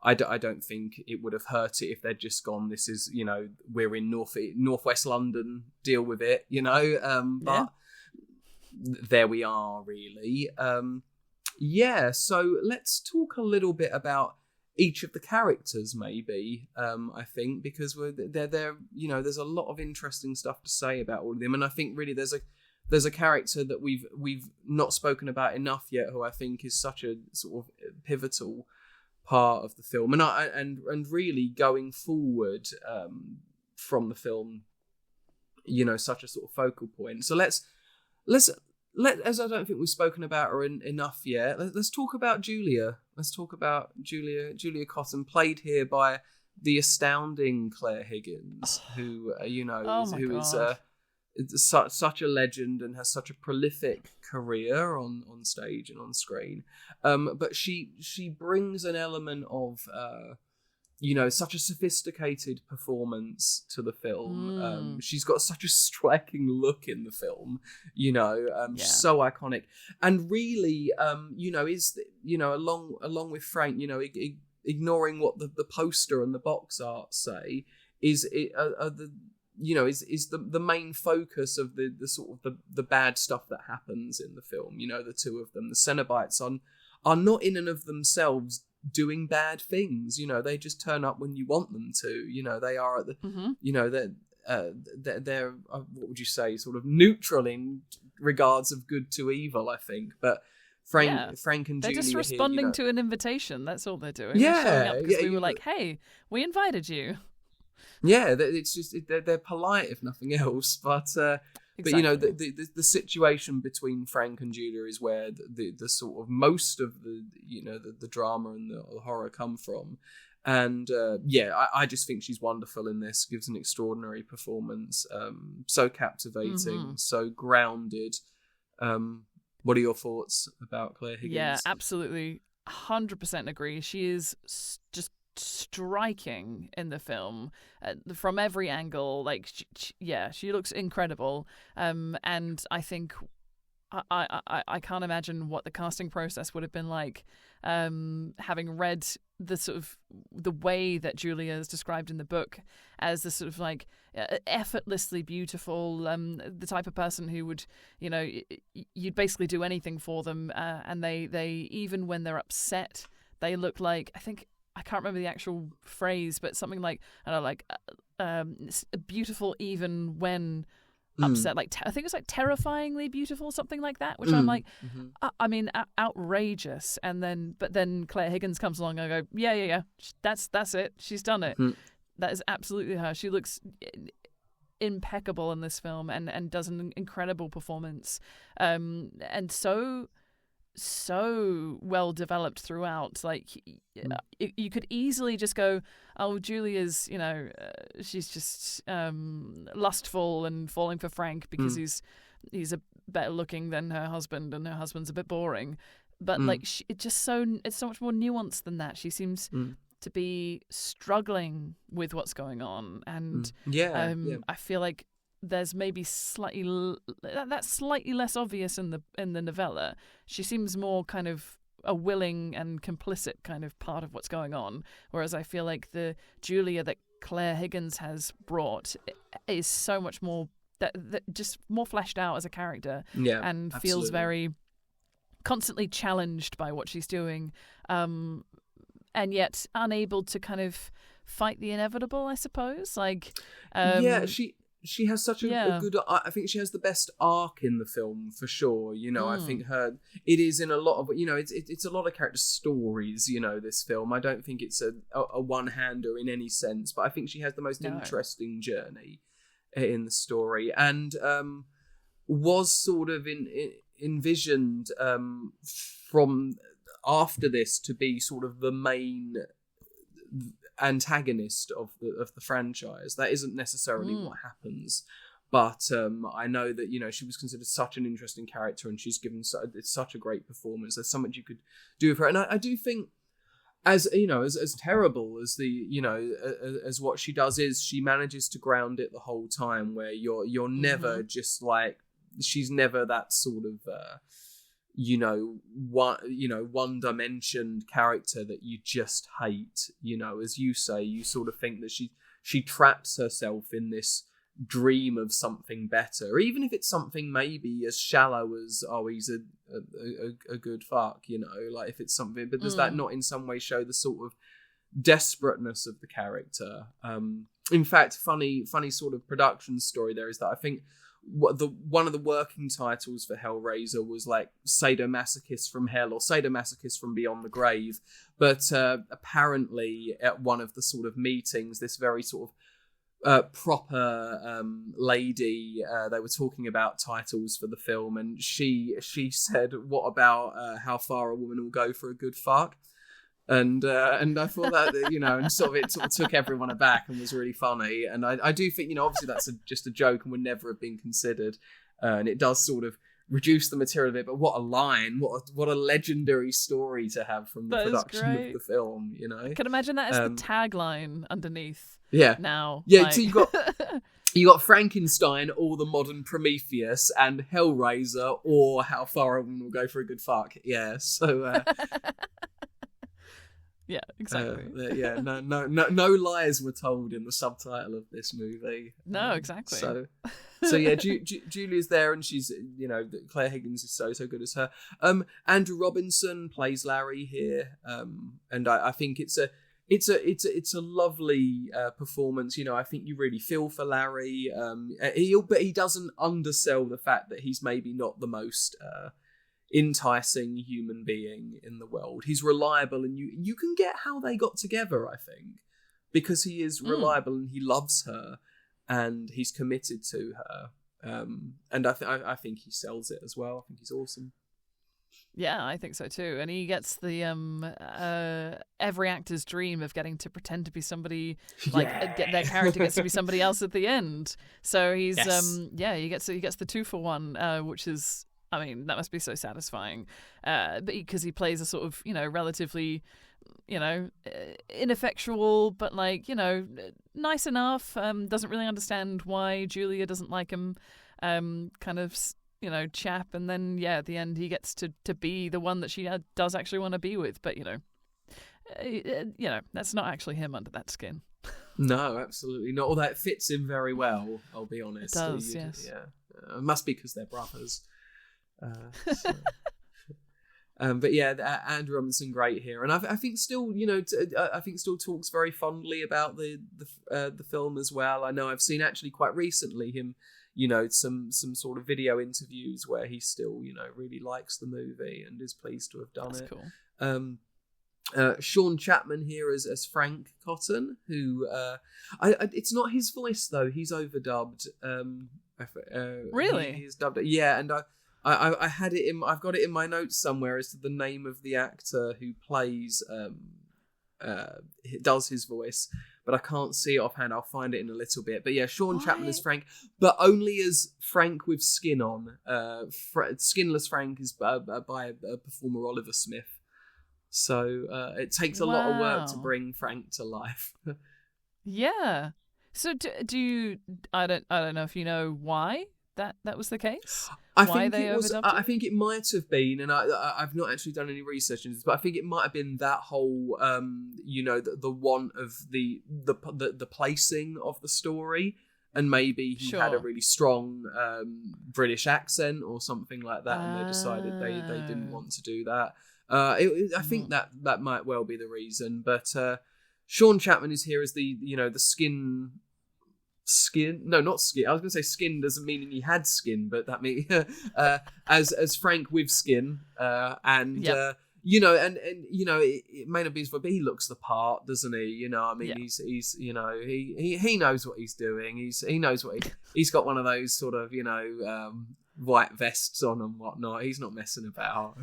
Speaker 1: I don't think it would have hurt it if they'd just gone, this is, you know, we're in northwest London, deal with it, you know. But there we are, really. So let's talk a little bit about each of the characters, maybe. I think because they're you know, there's a lot of interesting stuff to say about all of them, and I think really there's a character that we've not spoken about enough yet, who I think is such a sort of pivotal part of the film, and really going forward from the film, you know, such a sort of focal point. So let's as I don't think we've spoken about her enough yet, let's talk about Julia. Let's talk about Julia Cotton, played here by the astounding Claire Higgins, who is such a legend and has such a prolific career on stage and on screen. But she brings an element of such a sophisticated performance to the film. She's got such a striking look in the film, so iconic, and really, along with Frank, ignoring what the poster and the box art say, is the main focus of the sort of the bad stuff that happens in the film. You know, the two of them, the Cenobites, are not in and of themselves doing bad things. You know, they just turn up when you want them to. You know, they are at the they're what would you say, sort of neutral in regards of good to evil, I think. But Frank and
Speaker 2: they're
Speaker 1: Julia
Speaker 2: just responding
Speaker 1: here,
Speaker 2: to an invitation. That's all they're doing.
Speaker 1: Yeah,
Speaker 2: they're showing up because we were like, hey, we invited you.
Speaker 1: Yeah, it's just they're polite if nothing else, but you know, the situation between Frank and Julia is where the sort of most of the drama and the horror come from, and I just think she's wonderful in this. Gives an extraordinary performance, so captivating, so grounded. What are your thoughts about Claire Higgins?
Speaker 2: Yeah, absolutely, 100% agree. She is just striking in the film from every angle. Like she looks incredible, and I think I can't imagine what the casting process would have been like, having read the sort of the way that Julia is described in the book as the sort of like effortlessly beautiful, the type of person who would, you know, you'd basically do anything for them, and they even when they're upset, they look like, I can't remember the actual phrase, but something like, I don't know, like beautiful even when upset. Like I think it's like terrifyingly beautiful, something like that. Which I'm like, I mean, outrageous. But then Claire Higgins comes along and I go, yeah, that's it. She's done it. That is absolutely her. She looks impeccable in this film and does an incredible performance, and so well developed throughout. Like you could easily just go, oh, Julia's, she's just lustful and falling for Frank because he's a better looking than her husband, and her husband's a bit boring. But like it's so much more nuanced than that. She seems to be struggling with what's going on, and I feel like there's maybe that's slightly less obvious in the novella. She seems more kind of a willing and complicit kind of part of what's going on, whereas I feel like the Julia that Claire Higgins has brought is so much more that just more fleshed out as a character, and
Speaker 1: absolutely.
Speaker 2: feels very constantly challenged by what she's doing, and yet unable to kind of fight the inevitable, I suppose.
Speaker 1: She has such a good. I think she has the best arc in the film for sure. I think it is in a lot of it's a lot of character stories. This film. I don't think it's a one-hander in any sense, but I think she has the most interesting journey in the story, and was sort of envisioned from after this to be sort of the main antagonist of the franchise. That isn't necessarily what happens, but I know that she was considered such an interesting character, and she's given such a great performance. There's so much you could do with her, and I do think as terrible as as what she does is, she manages to ground it the whole time, where you're never just like, she's never that sort of one-dimensioned character that you just hate. As you say, you sort of think that she traps herself in this dream of something better, even if it's something maybe as shallow as, oh, he's a good fuck, like if it's something, but does that not in some way show the sort of desperateness of the character? In fact, funny sort of production story there is that I think one of the working titles for Hellraiser was like Sadomasochist from Hell or Sadomasochist from Beyond the Grave, but apparently at one of the sort of meetings, this very sort of proper lady, they were talking about titles for the film, and she said, what about How Far a Woman Will Go for a Good Fuck? And I thought that, and it sort of took everyone aback and was really funny. And I do think, obviously that's just a joke and would never have been considered. And it does sort of reduce the material a bit, but what a line, what a legendary story to have from the production of the film, I
Speaker 2: can imagine that as the tagline underneath.
Speaker 1: Yeah.
Speaker 2: Now.
Speaker 1: Yeah, so you got Frankenstein or the modern Prometheus, and Hellraiser or How Far a Woman Will Go for a Good Fuck. Yeah, so...
Speaker 2: Yeah, exactly.
Speaker 1: No lies were told in the subtitle of this movie.
Speaker 2: No, exactly.
Speaker 1: So yeah, Julia's there, and she's Claire Higgins is so good as her. Andrew Robinson plays Larry here, and I think it's a lovely performance. I think you really feel for Larry. But he doesn't undersell the fact that he's maybe not the most enticing human being in the world. He's reliable, and you can get how they got together, I think, because he is reliable and he loves her and he's committed to her, and I think he sells it as well. I think he's awesome.
Speaker 2: Yeah, I think so too. And he gets the every actor's dream of getting to pretend to be somebody, get their character gets to be somebody else at the end. So he's he gets the 2-for-1, which is, I mean, that must be so satisfying, because he plays a sort of, relatively, ineffectual, but nice enough, doesn't really understand why Julia doesn't like him, kind of, chap. And then, at the end, he gets to be the one that she does actually want to be with. But, that's not actually him under that skin.
Speaker 1: No, absolutely not. Although it fits him very well, I'll be honest.
Speaker 2: It does, yes.
Speaker 1: Yeah. It must be because they're brothers. But yeah, Andrew Robinson great here, and I think still, I think still talks very fondly about the film as well. I know I've seen actually quite recently him, some sort of video interviews where he still, really likes the movie and is pleased to have done it.
Speaker 2: Cool.
Speaker 1: Sean Chapman here as Frank Cotton, who it's not his voice though; he's overdubbed.
Speaker 2: Really?
Speaker 1: He's dubbed it, yeah, and I had it I've got it in my notes somewhere as to the name of the actor who plays does his voice, but I can't see it offhand. I'll find it in a little bit. But yeah, Sean Chapman is Frank, but only as Frank with skin on. Skinless Frank is by a performer Oliver Smith. So it takes a lot of work to bring Frank to life.
Speaker 2: Yeah. So do you? I don't know if you know why that was the case.
Speaker 1: I
Speaker 2: Why
Speaker 1: think
Speaker 2: they
Speaker 1: it was.
Speaker 2: overdubbed
Speaker 1: I
Speaker 2: it?
Speaker 1: think it might have been, and I've not actually done any research into this, but I think it might have been that whole, the want of the placing of the story, and maybe he had a
Speaker 2: Sure.
Speaker 1: really strong British accent or something like that, and they decided they didn't
Speaker 2: Oh.
Speaker 1: want to do that. I think that might well be the reason, but Sean Chapman is here as the skin, no, not skin, I was going to say skin doesn't mean he had skin, but that means as Frank with skin, and
Speaker 2: Yep.
Speaker 1: it may not be his voice, but he looks the part, doesn't he? I mean,
Speaker 2: Yeah.
Speaker 1: he's he knows what he's doing. He knows he's got one of those sort of white vests on and whatnot. He's not messing about.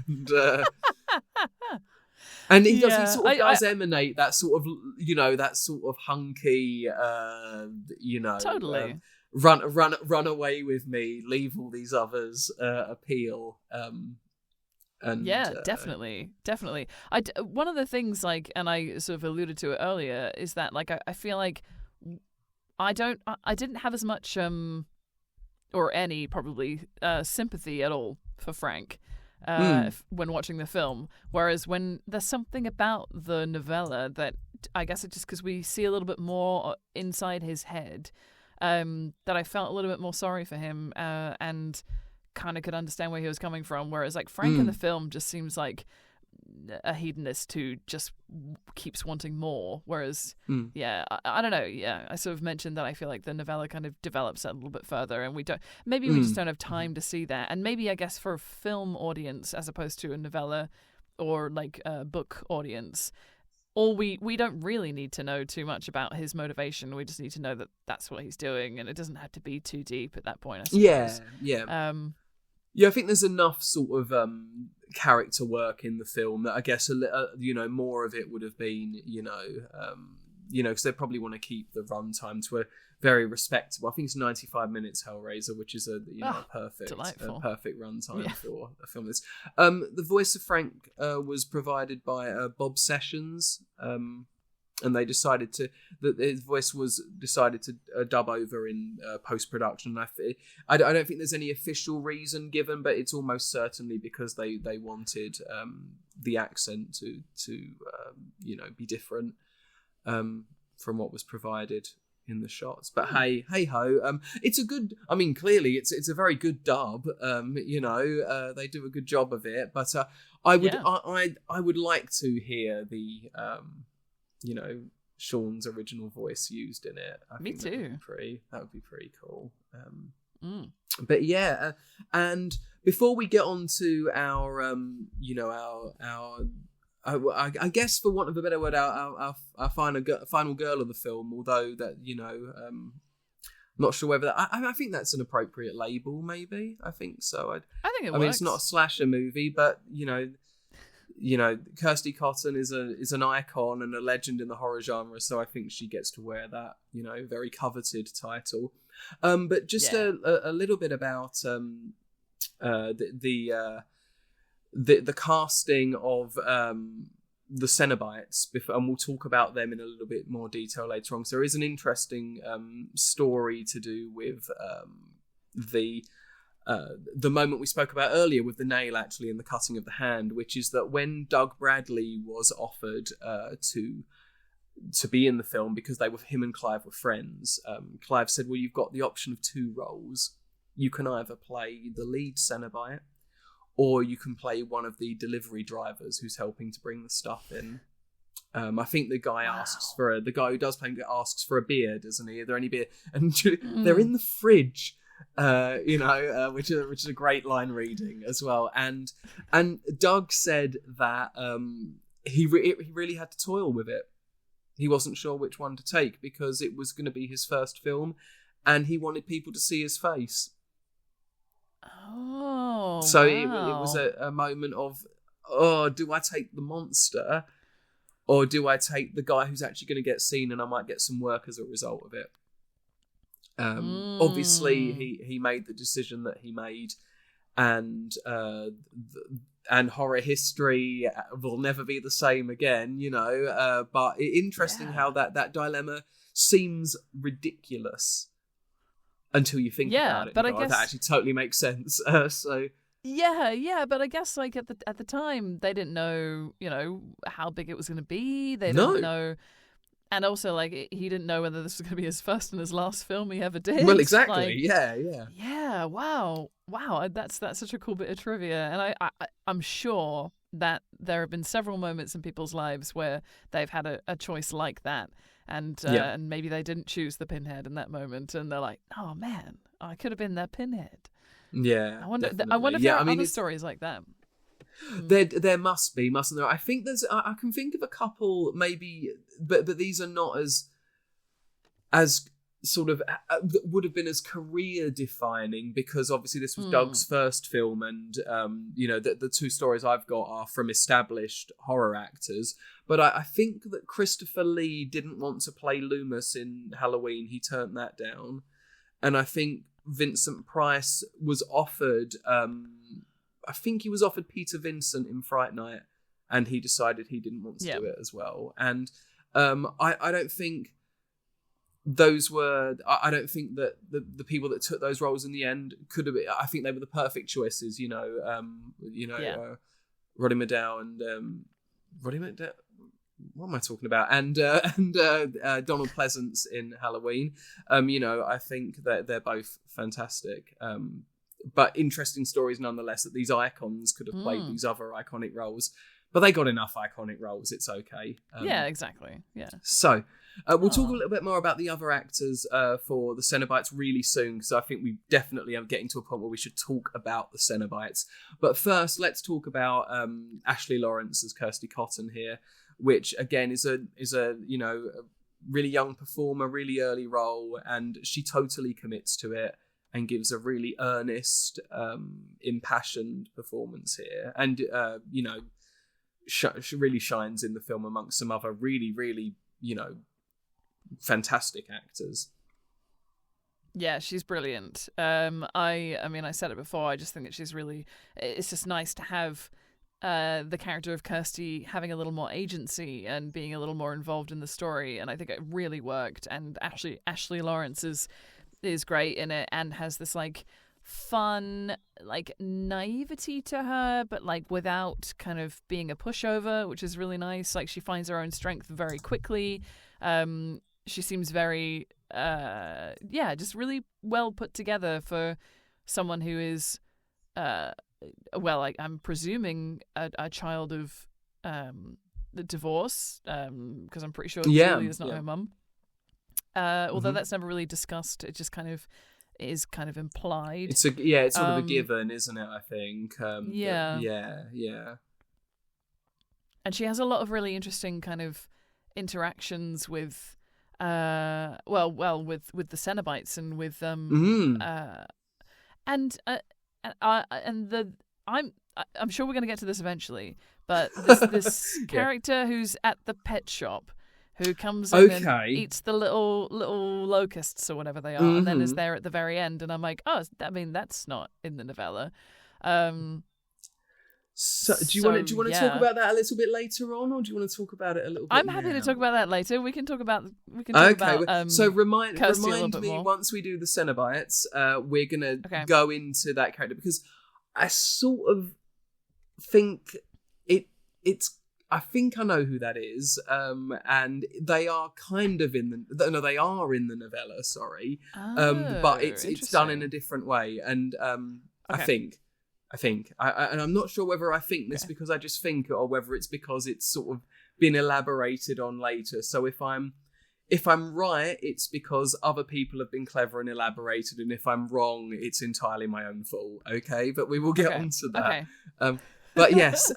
Speaker 1: And he does. He
Speaker 2: Yeah,
Speaker 1: sort of does emanate that sort of hunky,
Speaker 2: Totally.
Speaker 1: run away with me, leave all these others appeal. And
Speaker 2: Yeah, definitely. One of the things, like, and I sort of alluded to it earlier, is that, like, I feel like I didn't have as much or any probably sympathy at all for Frank when watching the film, whereas when there's something about the novella that I guess it's just because we see a little bit more inside his head, that I felt a little bit more sorry for him, and kind of could understand where he was coming from, whereas like Frank in the film just seems like a hedonist who just keeps wanting more, whereas I don't know, I sort of mentioned that I feel like the novella kind of develops that a little bit further, and we just don't have time to see that, and maybe I guess for a film audience as opposed to a novella or like a book audience, or we don't really need to know too much about his motivation. We just need to know that that's what he's doing, and it doesn't have to be too deep at that point, I suppose.
Speaker 1: Yeah, I think there's enough sort of character work in the film that I guess more of it would have been, because they probably want to keep the runtime to a very respectable. I think it's 95 minutes, Hellraiser, which is a perfect runtime for a film. This the voice of Frank was provided by Bob Sessions. And they decided that his voice was decided to dub over in post-production. I don't think there's any official reason given, but it's almost certainly because they wanted the accent to be different from what was provided in the shots. But hey ho, it's a good. I mean, clearly it's a very good dub. They do a good job of it. But I would like to hear the. Sean's original voice used in it.
Speaker 2: Me too.
Speaker 1: That would be pretty cool. But yeah, and before we get on to our I guess, for want of a better word, our final girl of the film, although that I'm not sure whether that. I think that's an appropriate label. Maybe I think so.
Speaker 2: I think it works.
Speaker 1: I mean, it's not a slasher movie, but Kirsty Cotton is an icon and a legend in the horror genre, so I think she gets to wear that, very coveted title. But just a little bit about the casting of the Cenobites, and we'll talk about them in a little bit more detail later on. So there is an interesting story to do with the moment we spoke about earlier with the nail, actually, and the cutting of the hand, which is that when Doug Bradley was offered to be in the film, because him and Clive were friends, Clive said, well, you've got the option of two roles. You can either play the lead Cenobite, or you can play one of the delivery drivers who's helping to bring the stuff in. I think the guy the guy who does play asks for a beer, doesn't he? Are there any beer? And they're in the fridge. Which is a great line reading as well, and Doug said that he really had to toil with it. He wasn't sure which one to take because it was going to be his first film, and he wanted people to see his face.
Speaker 2: Oh,
Speaker 1: so
Speaker 2: wow.
Speaker 1: it was a moment of, do I take the monster, or do I take the guy who's actually going to get seen and I might get some work as a result of it? Obviously he made the decision that he made, and horror history will never be the same again, but interesting how that dilemma seems ridiculous until you think about it.
Speaker 2: But
Speaker 1: and
Speaker 2: I guess
Speaker 1: that actually totally makes sense. So
Speaker 2: yeah, but I guess like at the time they didn't know, how big it was going to be. They
Speaker 1: No.
Speaker 2: didn't know, and also like he didn't know whether this was going to be his first and his last film he ever did.
Speaker 1: Well, exactly.
Speaker 2: Like,
Speaker 1: Yeah.
Speaker 2: Wow. That's such a cool bit of trivia, and I'm sure that there have been several moments in people's lives where they've had a choice like that, and maybe they didn't choose the pinhead in that moment, and they're like, oh man, I could have been that pinhead.
Speaker 1: Yeah,
Speaker 2: I wonder if there are other stories like that.
Speaker 1: There must be, mustn't there? I think I can think of a couple, maybe, but these are not as sort of would have been as career defining, because obviously this was Doug's first film, and the two stories I've got are from established horror actors. But I think that Christopher Lee didn't want to play Loomis in Halloween. He turned that down, and I think Vincent Price was offered. I think he was offered Peter Vincent in Fright Night, and he decided he didn't want to do it as well. And I don't think those were. I don't think that the people that took those roles in the end could have been. I think they were the perfect choices. Roddy McDowall and Roddy McDowall. What am I talking about? And Donald Pleasance in Halloween. I think that they're both fantastic. But interesting stories nonetheless, that these icons could have played these other iconic roles. But they got enough iconic roles, it's okay.
Speaker 2: Yeah, exactly. Yeah.
Speaker 1: So, we'll talk a little bit more about the other actors for the Cenobites really soon, because I think we definitely are getting to a point where we should talk about the Cenobites. But first, let's talk about Ashley Lawrence as Kirsty Cotton here, which again is a really young performer, really early role, and she totally commits to it and gives a really earnest, impassioned performance here. And, she really shines in the film amongst some other really, really, fantastic actors.
Speaker 2: Yeah, she's brilliant. I said it before, I just think that it's just nice to have the character of Kirsty having a little more agency and being a little more involved in the story. And I think it really worked. And Ashley Lawrence is great in it, and has this like fun like naivety to her, but like without kind of being a pushover, which is really nice. Like she finds her own strength very quickly. She seems very just really well put together for someone who is I'm presuming a child of the divorce, because I'm pretty sure Julia's not her mum. Although that's never really discussed, it just kind of is kind of implied.
Speaker 1: It's sort of a given, isn't it? I think. Yeah.
Speaker 2: And she has a lot of really interesting kind of interactions with, with the Cenobites and with I'm sure we're going to get to this eventually, but this character who's at the pet shop, who comes in and eats the little locusts or whatever they are, and then is there at the very end, and I'm like, that's not in the novella.
Speaker 1: So do you want to talk about that a little bit later on, or do you want to talk about it a little bit
Speaker 2: I'm happy to talk about that later. We can talk about
Speaker 1: so remind me
Speaker 2: more.
Speaker 1: Once we do the Cenobites, we're gonna go into that character, because I sort of think I think I know who that is, and they are kind of they are in the novella, sorry, but it's done in a different way, and I think, and I'm not sure whether I think this because I just think it, or whether it's because it's sort of been elaborated on later. So if I'm right, it's because other people have been clever and elaborated, and if I'm wrong, it's entirely my own fault. Okay, but we will get onto that. But yes.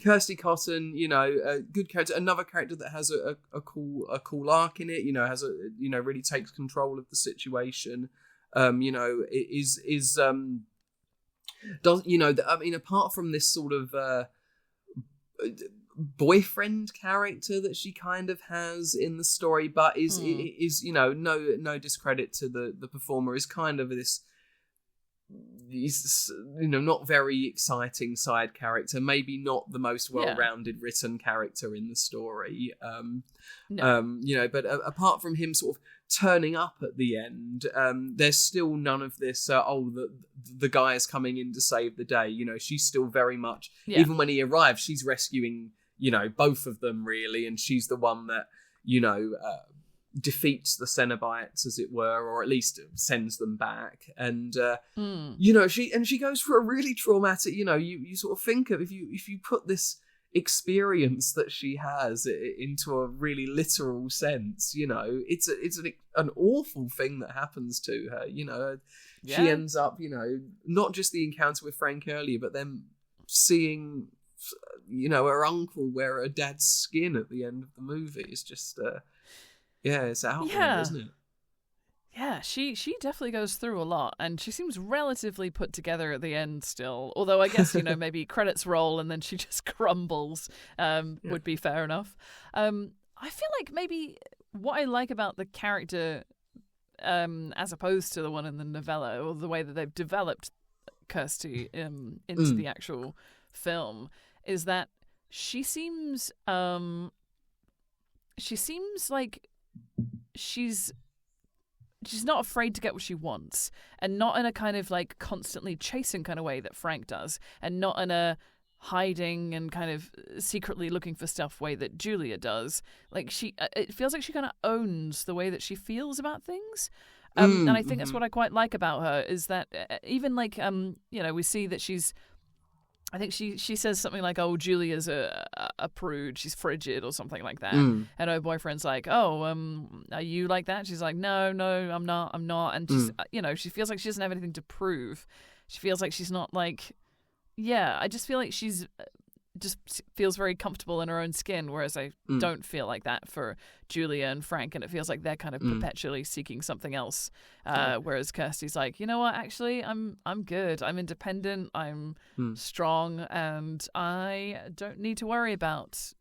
Speaker 1: Kirsty Cotton, a good character, another character that has a cool arc in it, has really takes control of the situation, apart from this sort of boyfriend character that she kind of has in the story, but is no discredit to the performer, is kind of this he's not very exciting side character, maybe not the most well-rounded written character in the story. No. But apart from him sort of turning up at the end, there's still none of this the guy is coming in to save the day. She's still very much, even when he arrives, she's rescuing both of them really, and she's the one that defeats the Cenobites, as it were, or at least sends them back. And she goes for a really traumatic, you sort of think of, if you put this experience that she has into a really literal sense, it's an awful thing that happens to her. She ends up, not just the encounter with Frank earlier, but then seeing her uncle wear her dad's skin at the end of the movie. It's just it's out there, isn't it?
Speaker 2: Yeah, she definitely goes through a lot, and she seems relatively put together at the end still. Although I guess, maybe credits roll and then she just crumbles, would be fair enough. I feel like maybe what I like about the character, as opposed to the one in the novella, or the way that they've developed Kirsty into the actual film, is that she seems like she's not afraid to get what she wants, and not in a kind of like constantly chasing kind of way that Frank does, and not in a hiding and kind of secretly looking for stuff way that Julia does. Like it feels like she kind of owns the way that she feels about things. And I think that's what I quite like about her, is that even like, we see that I think she says something like, "Oh, Julia's a prude. She's frigid," or something like that. And her boyfriend's like, "Oh, are you like that?" She's like, "No, I'm not. And she's, she feels like she doesn't have anything to prove. She feels like she's not like, I just feel like she's just feels very comfortable in her own skin, whereas I don't feel like that for Julia and Frank, and it feels like they're kind of perpetually seeking something else. Whereas Kirsty's like, you know what, actually, I'm good. I'm independent. I'm strong, and I don't need to worry about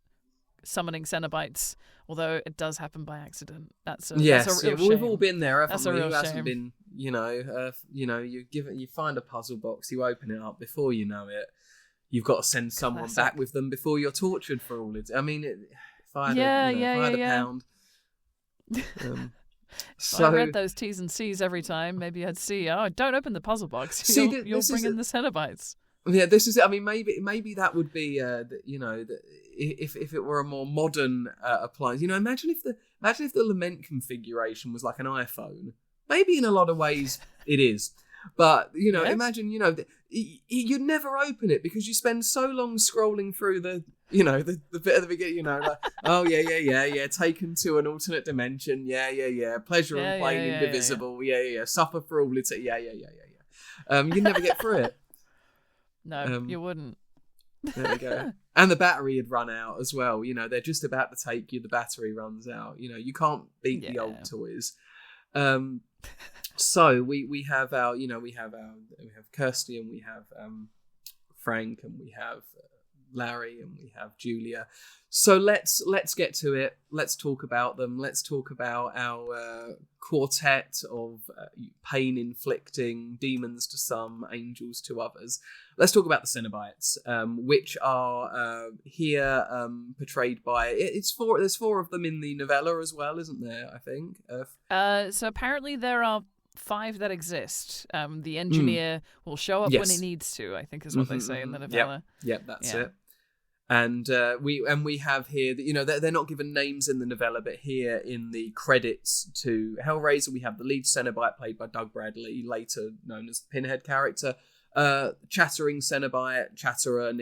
Speaker 2: summoning Cenobites. Although it does happen by accident. That's a real shame.
Speaker 1: We've all been there, haven't
Speaker 2: that's
Speaker 1: we?
Speaker 2: A real
Speaker 1: Who hasn't
Speaker 2: shame.
Speaker 1: been, you find a puzzle box, you open it up, before you know it, you've got to send someone back with them before you're tortured for all it. I mean, if I had a pound.
Speaker 2: So I read those T's and C's every time. Maybe I'd see, don't open the puzzle box. You'll bring in the Cenobites. Yeah,
Speaker 1: this is it. I mean, maybe that would be, if it were a more modern appliance. Imagine if the Lament configuration was like an iPhone. Maybe in a lot of ways it is. But, imagine, you'd never open it because you spend so long scrolling through the bit at the beginning, like, oh, yeah, taken to an alternate dimension, pleasure and pain indivisible, suffer for all it's, you'd never get through it.
Speaker 2: No, you wouldn't.
Speaker 1: There we go. And the battery had run out as well. They're just about to take you, the battery runs out. You can't beat the old toys. So we have Kirsty, and we have Frank, and we have Larry, and we have Julia. So let's get to it. Let's talk about them. Let's talk about our quartet of pain-inflicting demons to some, angels to others. Let's talk about the Cenobites, which are here portrayed by. There's four of them in the novella as well, isn't there? I think.
Speaker 2: So apparently there are 5 that exist. The engineer will show up when he needs to, I think is what they say in the novella.
Speaker 1: Yep, that's it. And we have here, they're not given names in the novella, but here in the credits to Hellraiser, we have the lead Cenobite played by Doug Bradley, later known as the Pinhead character. Chattering Cenobite, Chatterer,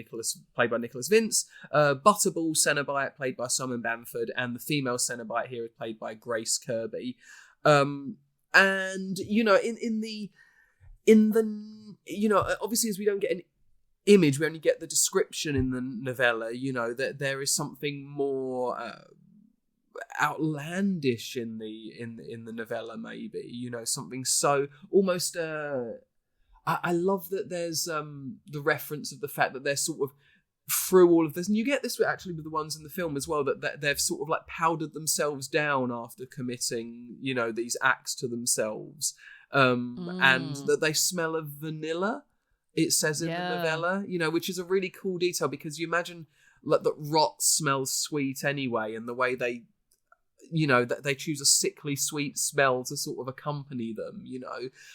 Speaker 1: played by Nicholas Vince. Butterball Cenobite, played by Simon Bamford, and the female Cenobite here is played by Grace Kirby. And in the obviously, as we don't get an image, we only get the description in the novella, that there is something more outlandish in the novella, maybe, something so almost I love that there's the reference of the fact that they're sort of through all of this, and you get this actually with the ones in the film as well, that they've sort of like powdered themselves down after committing these acts to themselves. and that they smell of vanilla. It says in the novella, which is a really cool detail, because you imagine like that rot smells sweet anyway, and the way they they choose a sickly sweet smell to sort of accompany them,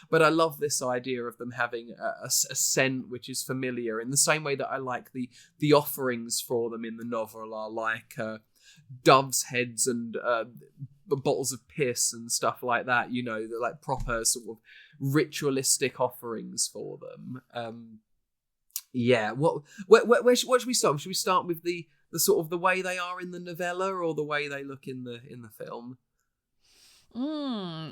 Speaker 1: but I love this idea of them having a scent which is familiar, in the same way that I like the offerings for them in the novel are like doves' heads and bottles of piss and stuff like that, they're like proper sort of ritualistic offerings for them. Where should we start? Should we start with the sort of the way they are in the novella, or the way they look in the film?
Speaker 2: I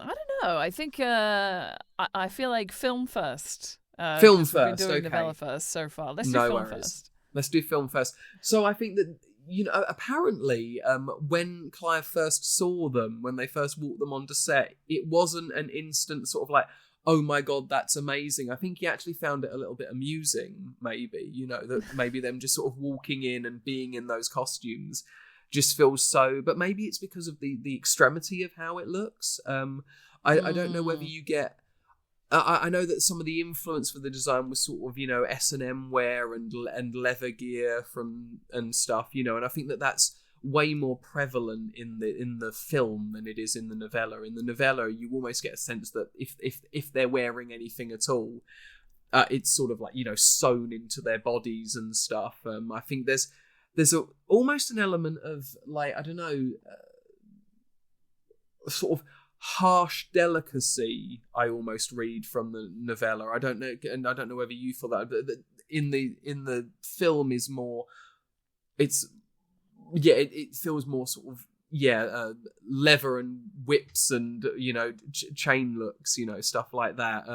Speaker 2: don't know. I think I feel like film first.
Speaker 1: Film first.
Speaker 2: We've been doing
Speaker 1: okay.
Speaker 2: novella first so far. Let's do film first.
Speaker 1: Let's do film first. So I think that apparently, when Clive first saw them, when they first walked them onto set, it wasn't an instant sort of like, oh my God, that's amazing. I think he actually found it a little bit amusing, maybe, that maybe them just sort of walking in and being in those costumes just feels so, but maybe it's because of the extremity of how it looks. I don't know whether you get, I know that some of the influence for the design was sort of, S&M wear and leather gear and stuff, and I think that that's way more prevalent in the film than it is in the novella. In the novella, you almost get a sense that if they're wearing anything at all, it's sort of like sewn into their bodies and stuff. I think there's almost an element of like, I don't know, sort of harsh delicacy I almost read from the novella. I don't know, and I don't know whether you feel that, but in the film is more, it feels more sort of leather and whips and chain looks, stuff like that.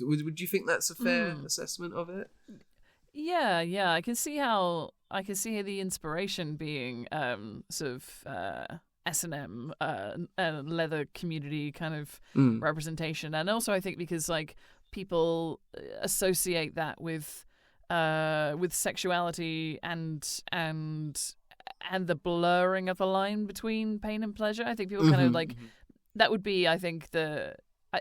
Speaker 1: Would you think that's a fair assessment of it?
Speaker 2: Yeah, I can see the inspiration being sort of S&M leather community kind of representation, and also I think because like people associate that with sexuality and the blurring of the line between pain and pleasure. I think people kind of like that would be, I think,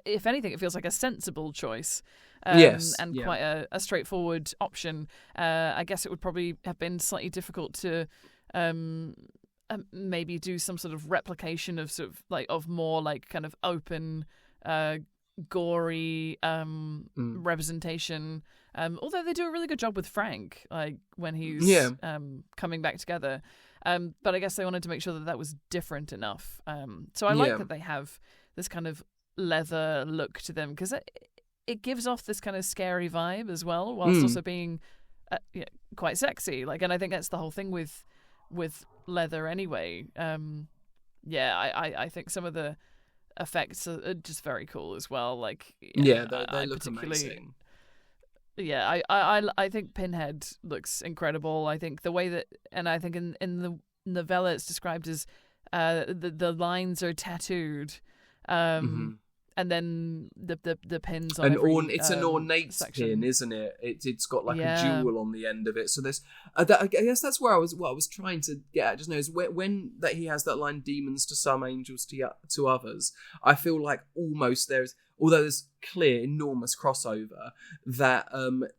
Speaker 2: if anything, it feels like a sensible choice. Quite a straightforward option. I guess it would probably have been slightly difficult to maybe do some sort of replication of sort of like of more like kind of open, gory representation. Although they do a really good job with Frank, like when he's coming back together. But I guess they wanted to make sure that was different enough. So I like that they have this kind of leather look to them, because it gives off this kind of scary vibe as well, whilst also being quite sexy. Like, and I think that's the whole thing with leather anyway. I think some of the effects are just very cool as well. Like,
Speaker 1: they look amazing.
Speaker 2: Yeah, I think Pinhead looks incredible. I think the way that, and I think in the novella it's described as the lines are tattooed, and then the pins on
Speaker 1: it's an ornate
Speaker 2: section.
Speaker 1: pin, isn't it? It's got like a jewel on the end of it. So there's I guess that's where I was trying to get at just now, is when that he has that line, demons to some, angels to others. I feel like almost although there's clear enormous crossover, that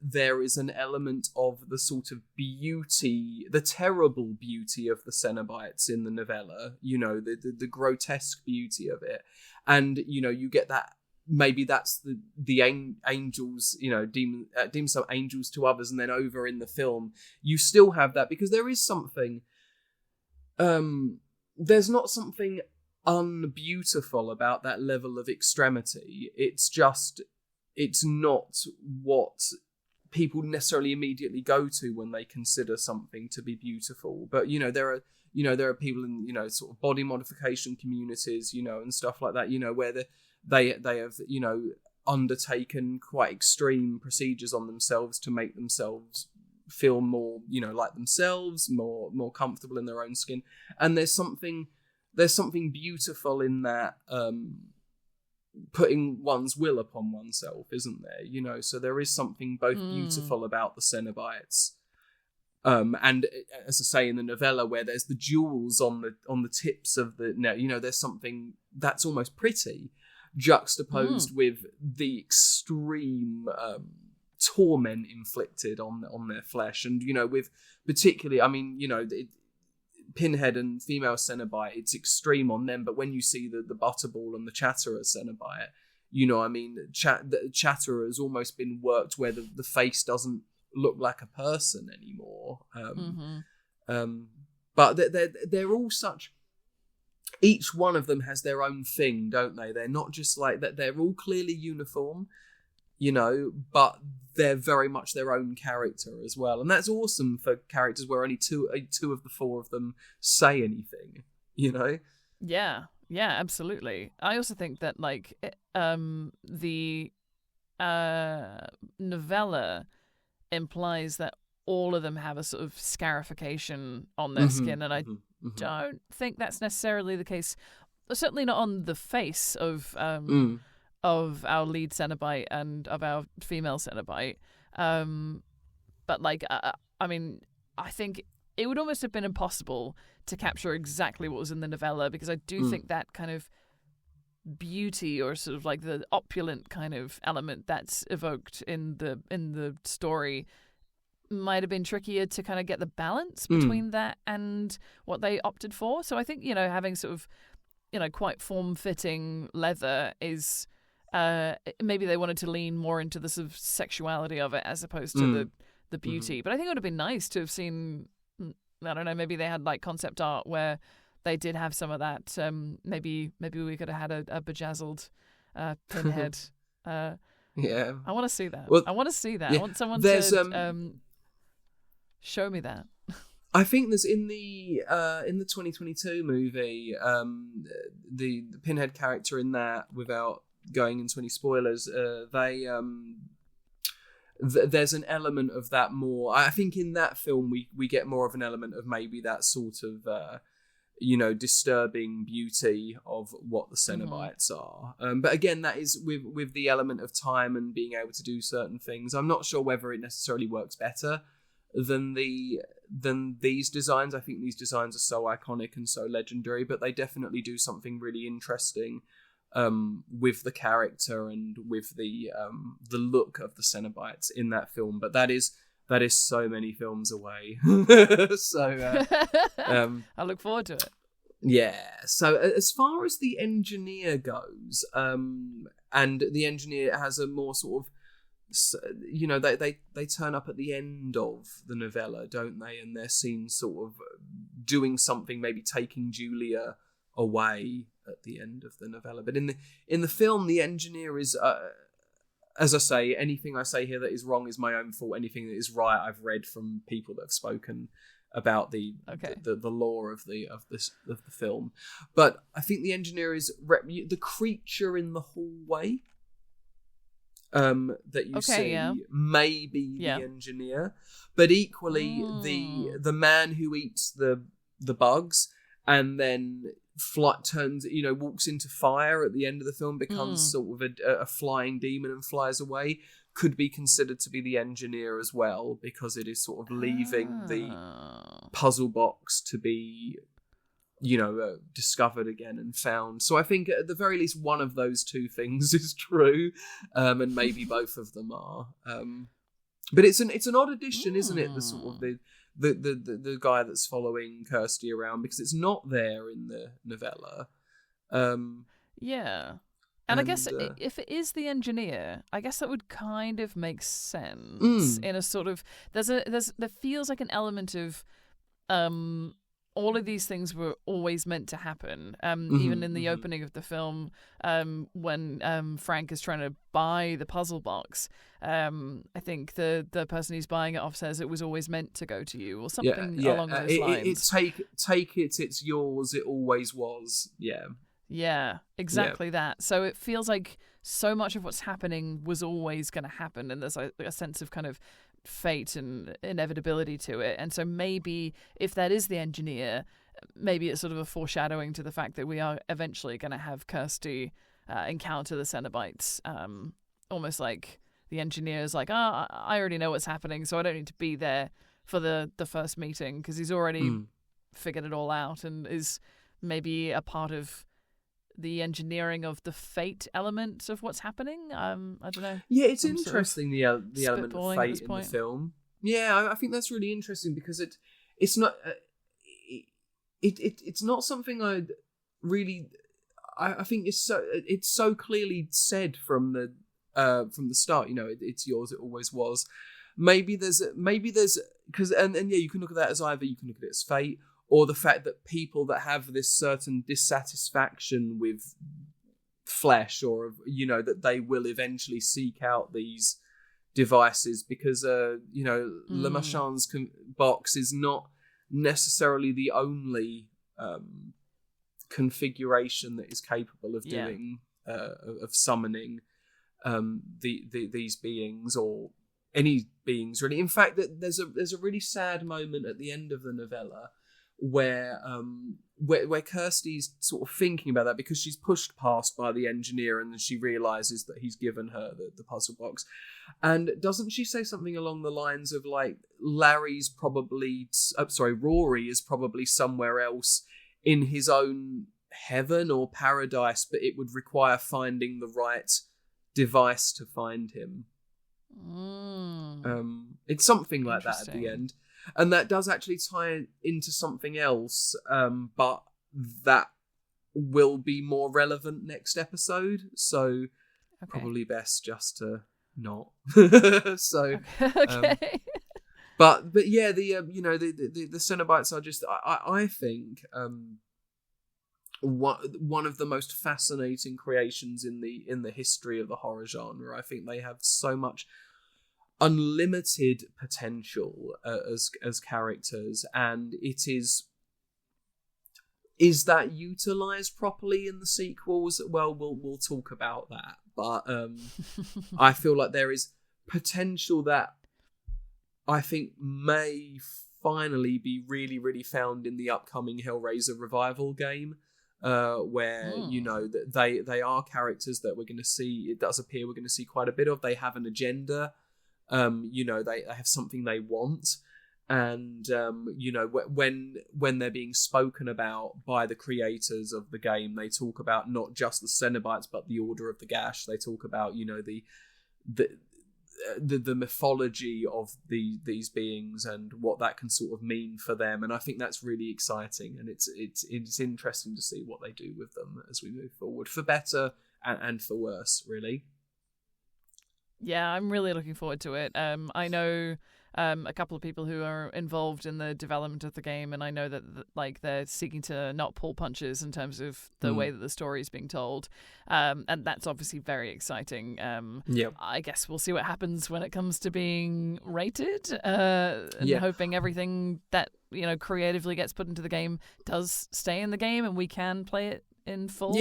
Speaker 1: there is an element of the sort of beauty, the terrible beauty of the Cenobites in the novella, the grotesque beauty of it. And, you get that, maybe that's the angels, demons some angels to others, and then over in the film, you still have that, because there is something, there's not something unbeautiful about that level of extremity. It's not what people necessarily immediately go to when they consider something to be beautiful. But there are people in sort of body modification communities, and stuff like that, where they have undertaken quite extreme procedures on themselves to make themselves feel more like themselves, more comfortable in their own skin. And there's something beautiful in that, putting one's will upon oneself, isn't there? So there is something both beautiful about the Cenobites, and as I say in the novella, where there's the jewels on the tips of there's something that's almost pretty. juxtaposed with the extreme torment inflicted on their flesh. And, with particularly, Pinhead and female Cenobite, it's extreme on them, but when you see the Butterball and the Chatterer Cenobite, the Chatterer has almost been worked where the face doesn't look like a person anymore. But they're all such... Each one of them has their own thing, don't they? They're not just like that. They're all clearly uniform, but they're very much their own character as well. And that's awesome for characters where only two of the four of them say anything,
Speaker 2: Yeah, absolutely. I also think that the novella implies that all of them have a sort of scarification on their skin, and I don't think that's necessarily the case. Certainly not on the face of our lead Cenobite and of our female Cenobite. But I think it would almost have been impossible to capture exactly what was in the novella, because I do think that kind of beauty, or sort of like the opulent kind of element that's evoked in the story, might have been trickier to kind of get the balance between that and what they opted for. So I think, having sort of, quite form-fitting leather is, maybe they wanted to lean more into the sort of sexuality of it as opposed to the beauty. But I think it would have been nice to have seen, I don't know, maybe they had like concept art where they did have some of that. Maybe we could have had a bejazzled Pinhead.
Speaker 1: Yeah.
Speaker 2: I want to see that.
Speaker 1: Well,
Speaker 2: I want to see that.
Speaker 1: yeah,
Speaker 2: I want someone
Speaker 1: there's,
Speaker 2: to show me that.
Speaker 1: I think there's in the 2022 movie, the Pinhead character in that, without going into any spoilers, there's an element of that more. I think in that film we get more of an element of maybe that sort of disturbing beauty of what the Cenobites are. But again, that is with the element of time and being able to do certain things. I'm not sure whether it necessarily works better than these designs. I think these designs are so iconic and so legendary, but they definitely do something really interesting with the character and with the look of the Cenobites in that film. But that is so many films away. So
Speaker 2: I look forward to it.
Speaker 1: Yeah. So as far as the engineer goes, and the engineer has a more sort of, they turn up at the end of the novella, don't they? And they're seen sort of doing something, maybe taking Julia away at the end of the novella. But in the film, the engineer is, as I say, anything I say here that is wrong is my own fault. Anything that is right, I've read from people that have spoken about the lore of the film. But I think the engineer is the creature in the hallway that you see may be the engineer, but equally the man who eats the bugs and then walks into fire at the end of the film, becomes sort of a flying demon and flies away, could be considered to be the engineer as well, because it is sort of leaving the puzzle box to be discovered again and found. So I think at the very least one of those two things is true, and maybe both of them are. But it's an odd addition, isn't it? The sort of the guy that's following Kirsty around, because it's not there in the novella.
Speaker 2: And I guess if it is the engineer, I guess that would kind of make sense in a sort of there feels like an element of all of these things were always meant to happen. Even in the opening of the film, when Frank is trying to buy the puzzle box, I think the person who's buying it off says it was always meant to go to you, or something along those lines.
Speaker 1: Take it, it's yours, it always was.
Speaker 2: Yeah, exactly that. So it feels like so much of what's happening was always going to happen, and there's a sense of kind of fate and inevitability to it. And so maybe if that is the engineer, maybe it's sort of a foreshadowing to the fact that we are eventually going to have Kirsty encounter the Cenobites. Almost like the engineer is like, I already know what's happening, so I don't need to be there for the first meeting, because he's already figured it all out and is maybe a part of the engineering of the fate element of what's happening. I don't know.
Speaker 1: Yeah, it's interesting the element of fate in the
Speaker 2: point.
Speaker 1: film. Yeah, I think that's really interesting because it's not it's not something I'd really. I think it's so clearly said from the start. You know, it's yours. It always was. Maybe there's because and yeah, you can look at that as either you can look at it as fate, or the fact that people that have this certain dissatisfaction with flesh, or you know, that they will eventually seek out these devices because Le Machin's box is not necessarily the only configuration that is capable of doing of summoning these beings, or any beings really. In fact, that there's a really sad moment at the end of the novella where Kirsty's sort of thinking about that because she's pushed past by the engineer and then she realizes that he's given her the puzzle box. And doesn't she say something along the lines of like, Rory is probably somewhere else in his own heaven or paradise, but it would require finding the right device to find him. It's something like that at the end. And that does actually tie into something else, but that will be more relevant next episode. So probably best just to not. So,
Speaker 2: okay.
Speaker 1: But yeah, the Cenobites are just. I think one of the most fascinating creations in the history of the horror genre. I think they have so much unlimited potential as characters, and it is that utilized properly in the sequels? Well, we'll talk about that, but I feel like there is potential that I think may finally be really, really found in the upcoming Hellraiser revival game, where you know that they are characters that we're going to see. It does appear we're going to see quite a bit of. They have an agenda. They have something they want, and when they're being spoken about by the creators of the game, they talk about not just the Cenobites but the Order of the Gash. They talk about the mythology of these beings and what that can sort of mean for them, and I think that's really exciting, and it's interesting to see what they do with them as we move forward, for better and for worse, really.
Speaker 2: Yeah, I'm really looking forward to it. I know a couple of people who are involved in the development of the game, and I know that they're seeking to not pull punches in terms of the way that the story is being told, and that's obviously very exciting. I guess we'll see what happens when it comes to being rated, and hoping everything that creatively gets put into the game does stay in the game, and we can play it in full.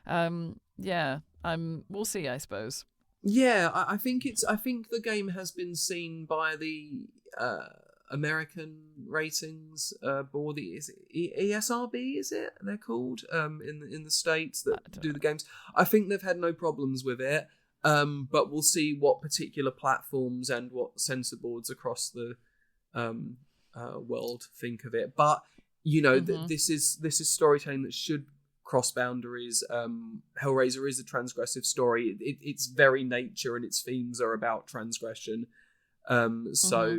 Speaker 2: We'll see, I suppose.
Speaker 1: Yeah, I think the game has been seen by the American ratings board. Is it ESRB? Is it they're called in the States that do the games? I think they've had no problems with it. But we'll see what particular platforms and what censor boards across the world think of it. But this is storytelling that should cross boundaries. Hellraiser is a transgressive story. Its very nature and its themes are about transgression. So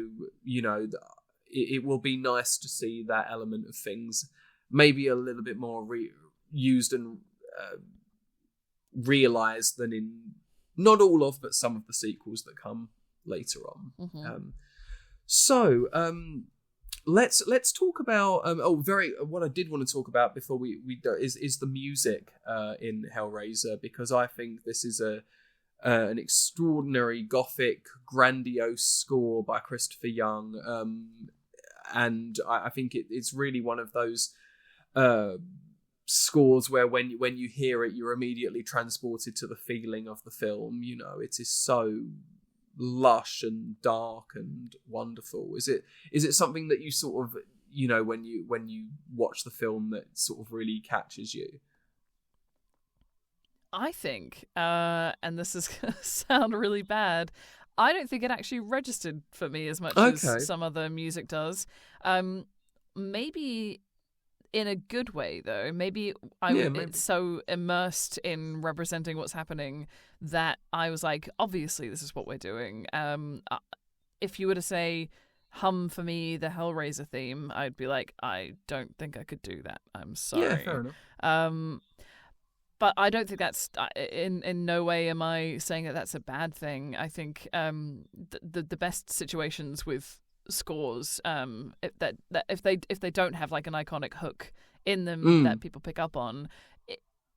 Speaker 1: it will be nice to see that element of things maybe a little bit more used and realized than in not all of, but some of the sequels that come later on. Let's talk about what I did want to talk about before we is the music in Hellraiser, because I think this is an extraordinary gothic, grandiose score by Christopher Young, and I think it's really one of those scores where when you hear it, you're immediately transported to the feeling of the film. It is so lush and dark and wonderful. Is it something that you sort of when you watch the film that sort of really catches you?
Speaker 2: I think, and this is going to sound really bad, I don't think it actually registered for me as much as some other music does. Maybe in a good way, though. Maybe it's so immersed in representing what's happening that I was like, obviously, this is what we're doing. If you were to say, hum for me the Hellraiser theme, I'd be like, I don't think I could do that. I'm sorry.
Speaker 1: Yeah, fair enough.
Speaker 2: But I don't think that's in no way am I saying that that's a bad thing. I think the best situations with scores, if they don't have like an iconic hook in them that people pick up on,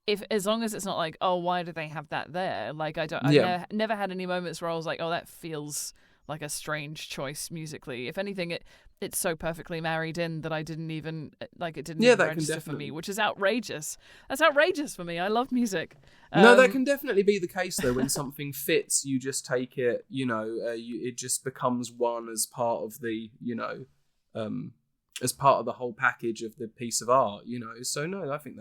Speaker 2: if as long as it's not like, oh, why do they have that there? Like I never had any moments where I was like, oh, that feels like a strange choice musically. If anything, it's so perfectly married in that I didn't even it didn't even register for me, which is outrageous. That's outrageous for me. I love music.
Speaker 1: No, that can definitely be the case though. When something fits, you just take it. It just becomes one as part of the as part of the whole package of the piece of art. So no, I think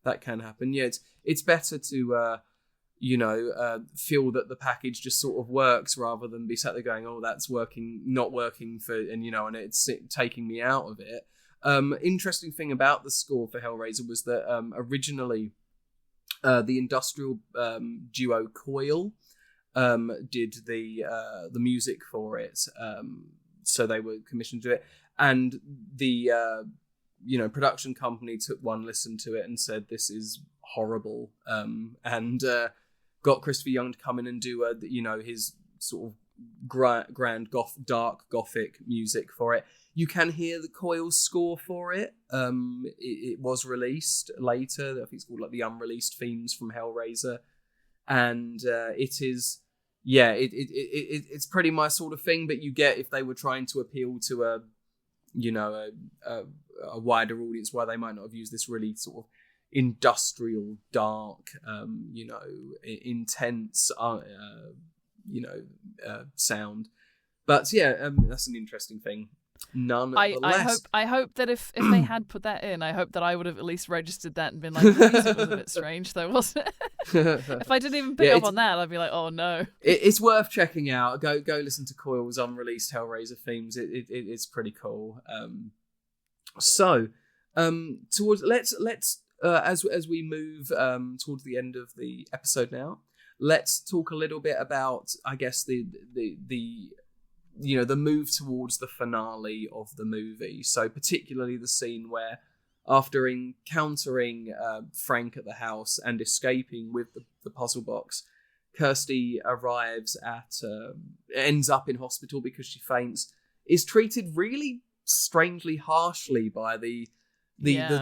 Speaker 1: that can happen. Yeah, it's better to feel that the package just sort of works rather than be sat there going, oh, that's not working and it's taking me out of it. Interesting thing about the score for Hellraiser was that originally the industrial duo Coil did the music for it. So they were commissioned to do it. And the production company took one listen to it and said, this is horrible. And got Christopher Young to come in and do his sort of grand dark gothic music for it. You can hear the Coil score for it. It was released later. I think it's called like the unreleased themes from Hellraiser, and it is it's pretty my sort of thing. But you get if they were trying to appeal to a wider audience, why they might not have used this really sort of industrial, dark, intense, sound. But that's an interesting thing.
Speaker 2: I hope that if they had put that in, I hope that I would have at least registered that and been like, the music was a bit strange though, wasn't it? If I didn't even pick up on that, I'd be like, oh no.
Speaker 1: It's worth checking out. Go listen to Coil's unreleased Hellraiser themes. It's pretty cool. Towards let's as we move towards the end of the episode now, let's talk a little bit about, I guess, the move towards the finale of the movie. So particularly the scene where, after encountering Frank at the house and escaping with the puzzle box, Kirsty ends up in hospital because she faints, is treated really strangely harshly by the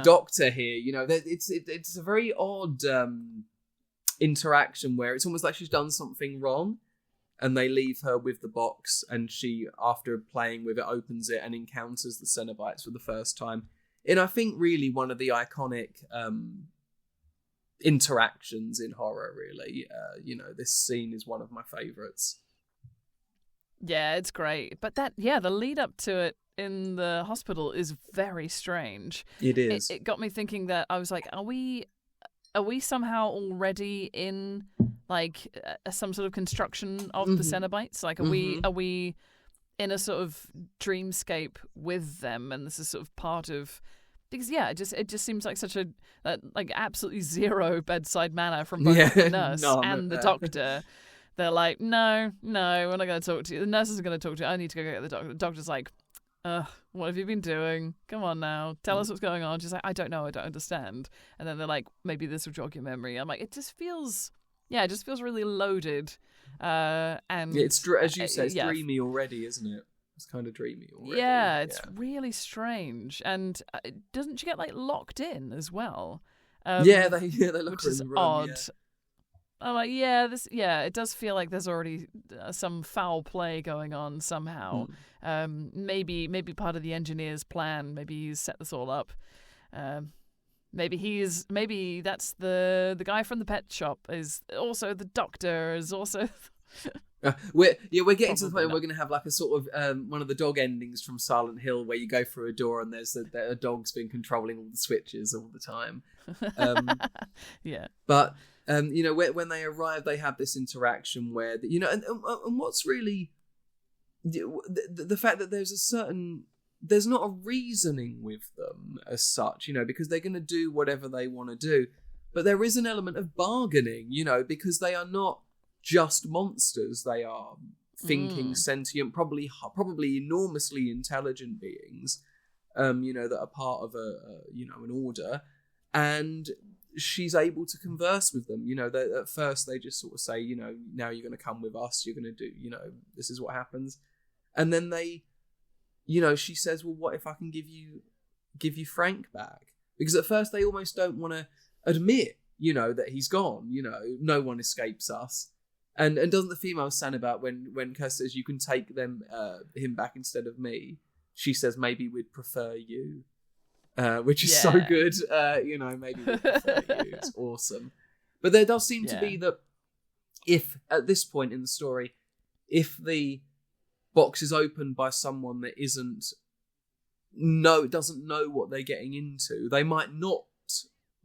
Speaker 1: doctor here. It's a very odd interaction where it's almost like she's done something wrong, and they leave her with the box, and she, after playing with it, opens it and encounters the Cenobites for the first time. And I think really one of the iconic interactions in horror, really. This scene is one of my favourites.
Speaker 2: Yeah, it's great. But the lead up to it in the hospital is very strange.
Speaker 1: It is.
Speaker 2: It got me thinking that I was like, are we somehow already in like some sort of construction of the Cenobites? Like, are we in a sort of dreamscape with them, and this is sort of part of, because it just seems like such a like absolutely zero bedside manner from both the nurse and the doctor. They're like, no, we're not going to talk to you. The nurses are going to talk to you. I need to go get the doctor. The doctor's like, what have you been doing? Come on now, tell us what's going on. She's like, I don't know, I don't understand. And then they're like, maybe this will jog your memory. I'm like, it just feels really loaded. And
Speaker 1: it's, as you say, it's dreamy already, isn't it? It's kind of dreamy already.
Speaker 2: Yeah, it's really strange. And doesn't she get like locked in as well?
Speaker 1: They lock
Speaker 2: which
Speaker 1: her in
Speaker 2: is
Speaker 1: the room,
Speaker 2: odd.
Speaker 1: Yeah.
Speaker 2: I'm like, it does feel like there's already some foul play going on somehow. Maybe part of the engineer's plan. Maybe he's set this all up. Maybe that's the guy from the pet shop is also the doctor is also.
Speaker 1: We're getting to the point where we're going to have like a sort of one of the dog endings from Silent Hill where you go through a door and there's a dog's been controlling all the switches all the time.
Speaker 2: Yeah.
Speaker 1: But when they arrive, they have this interaction where and what's really the fact that there's a certain there's not a reasoning with them as such, because they're going to do whatever they want to do. But there is an element of bargaining, because they are not just monsters. They are thinking, sentient, probably enormously intelligent beings, that are part of an order. And she's able to converse with them. At first they just sort of say, now you're going to come with us. You're going to do, this is what happens. And then they, she says, well, what if I can give you Frank back? Because at first they almost don't want to admit, that he's gone. No one escapes us. And doesn't the female stand about when Kirst says you can take him back instead of me? She says maybe we'd prefer you, which is so good. Maybe we'd prefer you. It's awesome. But there does seem to be that if at this point in the story, if the box is opened by someone that doesn't know what they're getting into, they might not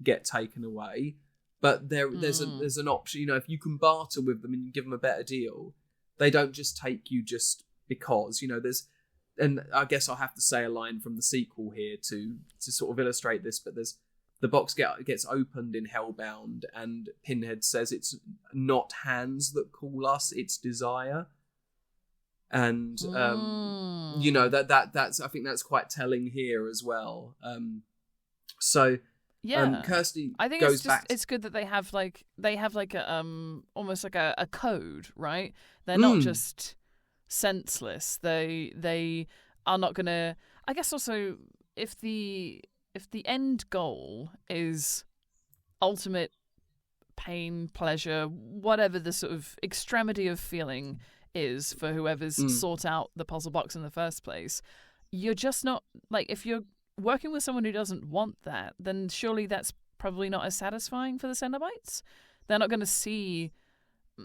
Speaker 1: get taken away. But there's an option. If you can barter with them and you give them a better deal, they don't just take you just because. And I guess I'll have to say a line from the sequel here to sort of illustrate this. But the box gets opened in Hellbound, and Pinhead says it's not hands that call us, it's desire. And that's I think that's quite telling here as well. Kirsty
Speaker 2: I think
Speaker 1: goes
Speaker 2: it's good that they have like a almost like a code, right? They're not just senseless. They are not gonna. I guess also if the end goal is ultimate pain, pleasure, whatever the sort of extremity of feeling is for whoever's sought out the puzzle box in the first place, you're just not like, if you're working with someone who doesn't want that, then surely that's probably not as satisfying for the Cenobites. They're not going to see,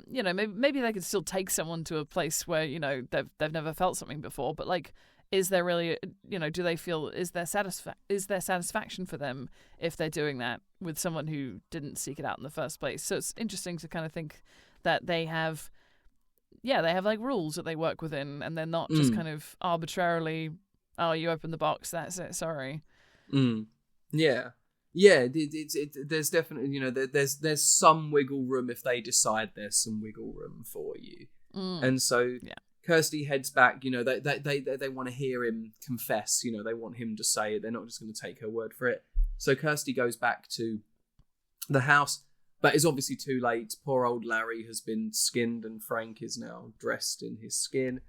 Speaker 2: maybe they could still take someone to a place where, they've never felt something before, but like, is there really, do they feel, is there satisfaction for them if they're doing that with someone who didn't seek it out in the first place? So it's interesting to kind of think that they have like rules that they work within, and they're not just kind of arbitrarily, oh, you open the box, that's it, sorry.
Speaker 1: Yeah, there's definitely, there's some wiggle room if they decide there's some wiggle room for you. And so Kirsty heads back. They want to hear him confess. They want him to say it. They're not just going to take her word for it. So Kirsty goes back to the house, but it's obviously too late. Poor old Larry has been skinned, and Frank is now dressed in his skin.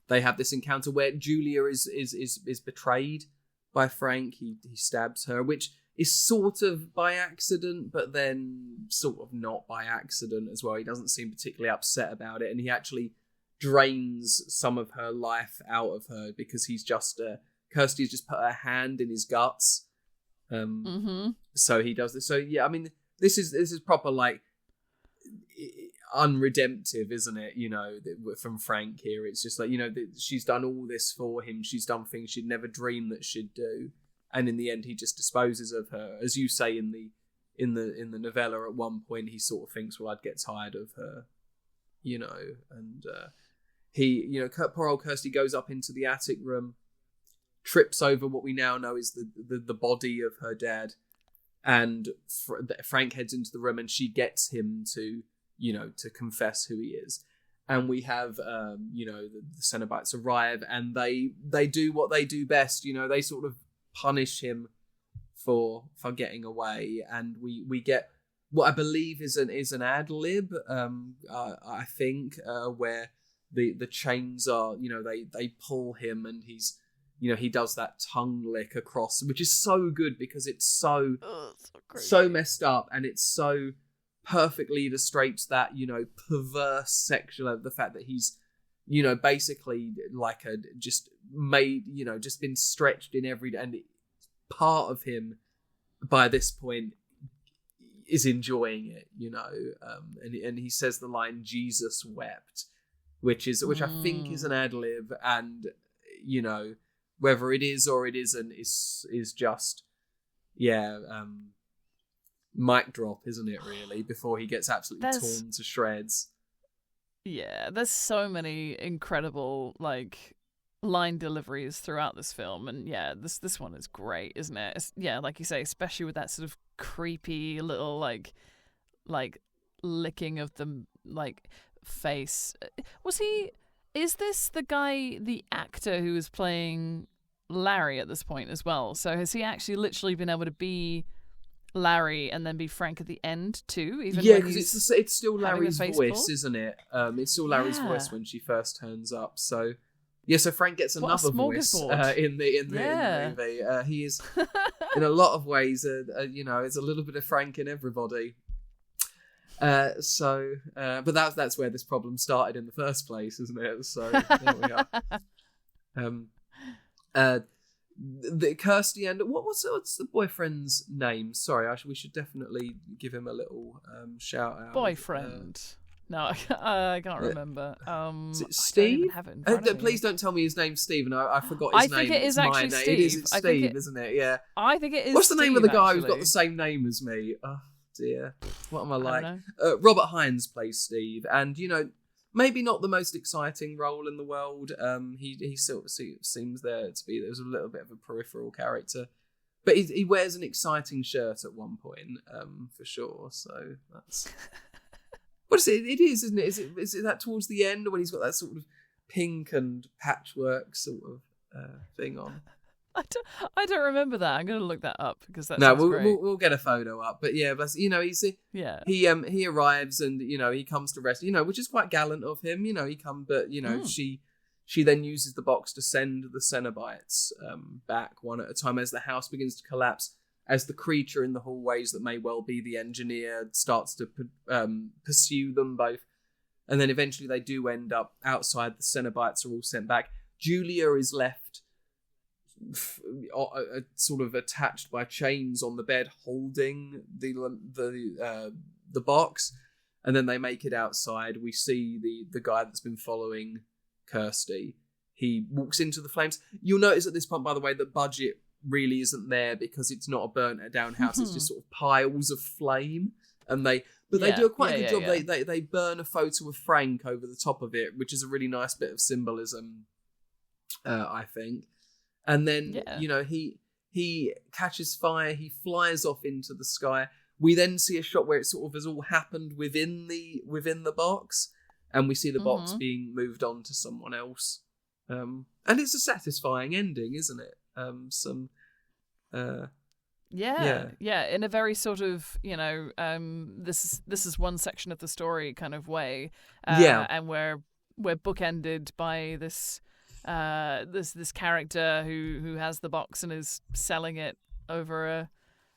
Speaker 1: They have this encounter where Julia is betrayed by Frank. He stabs her, which is sort of by accident, but then sort of not by accident as well. He doesn't seem particularly upset about it, and he actually drains some of her life out of her because he's just Kirsty's just put her hand in his guts. So he does this. So yeah, I mean, this is proper like unredemptive, isn't it? From Frank here, it's just like, she's done all this for him. She's done things she'd never dreamed that she'd do, and in the end, he just disposes of her. As you say in the novella, at one point, he sort of thinks, "Well, I'd get tired of her," and he, poor old Kirsty goes up into the attic room, trips over what we now know is the body of her dad, and Frank heads into the room, and she gets him to confess who he is. And we have, the Cenobites arrive, and they do what they do best. They sort of punish him for getting away, and we get what I believe is an ad lib. I think where the chains are, they pull him, and he's, he does that tongue lick across, which is so good because it's so messed up, and it's so perfectly illustrates that, perverse sexual, the fact that he's, basically like just been stretched in every, and part of him by this point is enjoying it, and he says the line "Jesus wept," which I think is an ad lib, and whether it is or it isn't is just mic drop, isn't it, really, before he gets absolutely torn to shreds.
Speaker 2: Yeah, there's so many incredible, like, line deliveries throughout this film, and this one is great, isn't it? Like you say, especially with that sort of creepy little like licking of the like face. Is this the actor who was playing Larry at this point as well? So has he actually literally been able to be Larry and then be Frank at the end too?
Speaker 1: Because it's still Larry's voice,
Speaker 2: pulled?
Speaker 1: isn't it? It's still Larry's voice when she first turns up. So so Frank gets another voice in the movie. He is in a lot of ways, it's a little bit of Frank in everybody. But that's where this problem started in the first place, isn't it? So there we are. The Kirsty and what's the boyfriend's name? Sorry, we should definitely give him a little shout out.
Speaker 2: Boyfriend. No, I can't remember.
Speaker 1: Steve?
Speaker 2: I don't even have it in front of me.
Speaker 1: Please don't tell me his name's Steve, and I forgot his name.
Speaker 2: I think it is actually Steve.
Speaker 1: It is Steve, isn't it? Yeah.
Speaker 2: I think it is.
Speaker 1: What's the name of the guy who's
Speaker 2: actually?
Speaker 1: got the same name as me? Oh dear, what am I like?
Speaker 2: I don't
Speaker 1: Robert Hines plays Steve, and maybe not the most exciting role in the world. He sort of seems there's a little bit of a peripheral character, but he wears an exciting shirt at one point, for sure. So that's. What is it? It is, isn't it? Is it that towards the end when he's got that sort of pink and patchwork sort of thing on?
Speaker 2: I don't remember that. I'm going to look that up because that's
Speaker 1: we'll get a photo up. But he arrives and he comes to rescue, which is quite gallant of him. She then uses the box to send the Cenobites back one at a time as the house begins to collapse. As the creature in the hallways that may well be the engineer starts to pursue them both. And then eventually they do end up outside. The Cenobites are all sent back. Julia is left sort of attached by chains on the bed holding the box. And then they make it outside. We see the guy that's been following Kirsty. He walks into the flames. You'll notice at this point, by the way, that budget really isn't there because it's not a burnt down house. It's just sort of piles of flame, and they do quite a good job. Yeah. They burn a photo of Frank over the top of it, which is a really nice bit of symbolism, I think. And then he catches fire. He flies off into the sky. We then see a shot where it sort of has all happened within the box, and we see the box being moved on to someone else. And it's a satisfying ending, isn't it? In
Speaker 2: a very sort of this is one section of the story kind of way, and we're bookended by this character who has the box and is selling it over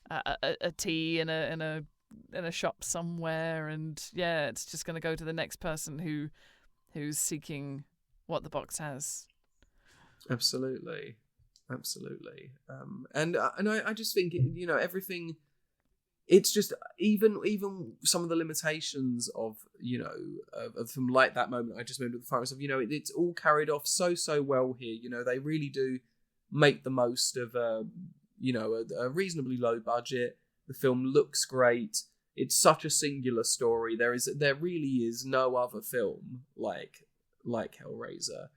Speaker 2: a tea in a shop somewhere, and it's just going to go to the next person who's seeking what the box has.
Speaker 1: Absolutely. And I just think everything. It's just even some of the limitations of from like that moment I just made with the fire and stuff. It's all carried off so well here. They really do make the most of a reasonably low budget. The film looks great. It's such a singular story. There really is no other film like Hellraiser.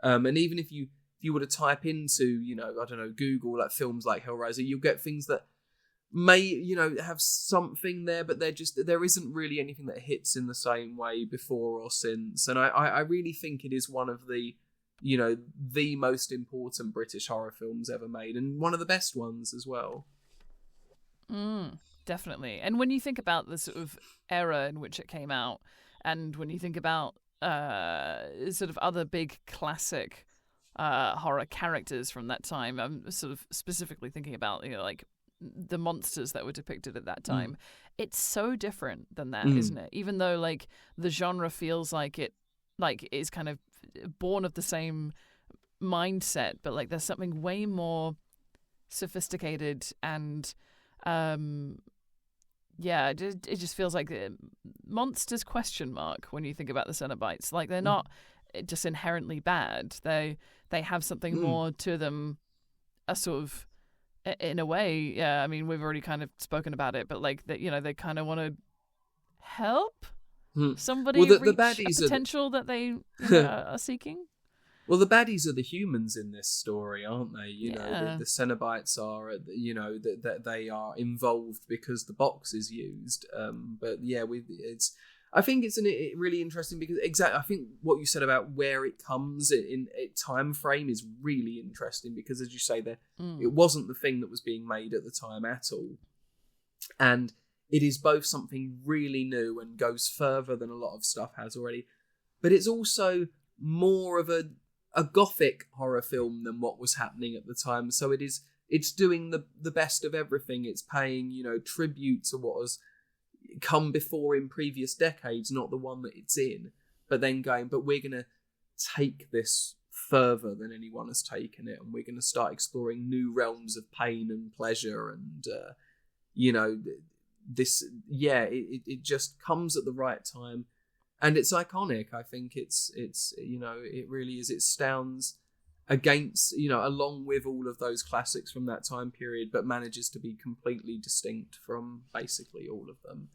Speaker 1: And even if you were to type into, Google like films like Hellraiser, you'll get things that may, have something there, but there isn't really anything that hits in the same way before or since. And I really think it is one of the, the most important British horror films ever made, and one of the best ones as well.
Speaker 2: Definitely. And when you think about the sort of era in which it came out, and when you think about sort of other big classic horror characters from that time, I'm sort of specifically thinking about like the monsters that were depicted at that time. It's so different than that, isn't it? Even though like the genre feels like it is kind of born of the same mindset, but like there's something way more sophisticated and it just feels like monsters ? When you think about the Cenobites. Like they're not just inherently bad. They have something more to them, a sort of, in a way. I mean, we've already kind of spoken about it, but like that, they kind of want to help somebody reach the potential that they are seeking.
Speaker 1: Well, the baddies are the humans in this story, aren't they? You know,
Speaker 2: Yeah.
Speaker 1: the Cenobites are, you know, that they are involved because the box is used. But yeah, I think it's really interesting because I think what you said about where it comes in time frame is really interesting because, as you say, it wasn't the thing that was being made at the time at all, and it is both something really new and goes further than a lot of stuff has already, but it's also more of a gothic horror film than what was happening at the time. So it's doing the best of everything. It's paying, you know, tribute to what has come before in previous decades, not the one that it's in, but then going, but we're going to take this further than anyone has taken it, and we're going to start exploring new realms of pain and pleasure, and you know, this, yeah, it just comes at the right time. And it's iconic. I think it's you know, it really is. It stands against, you know, along with all of those classics from that time period, but manages to be completely distinct from basically all of them.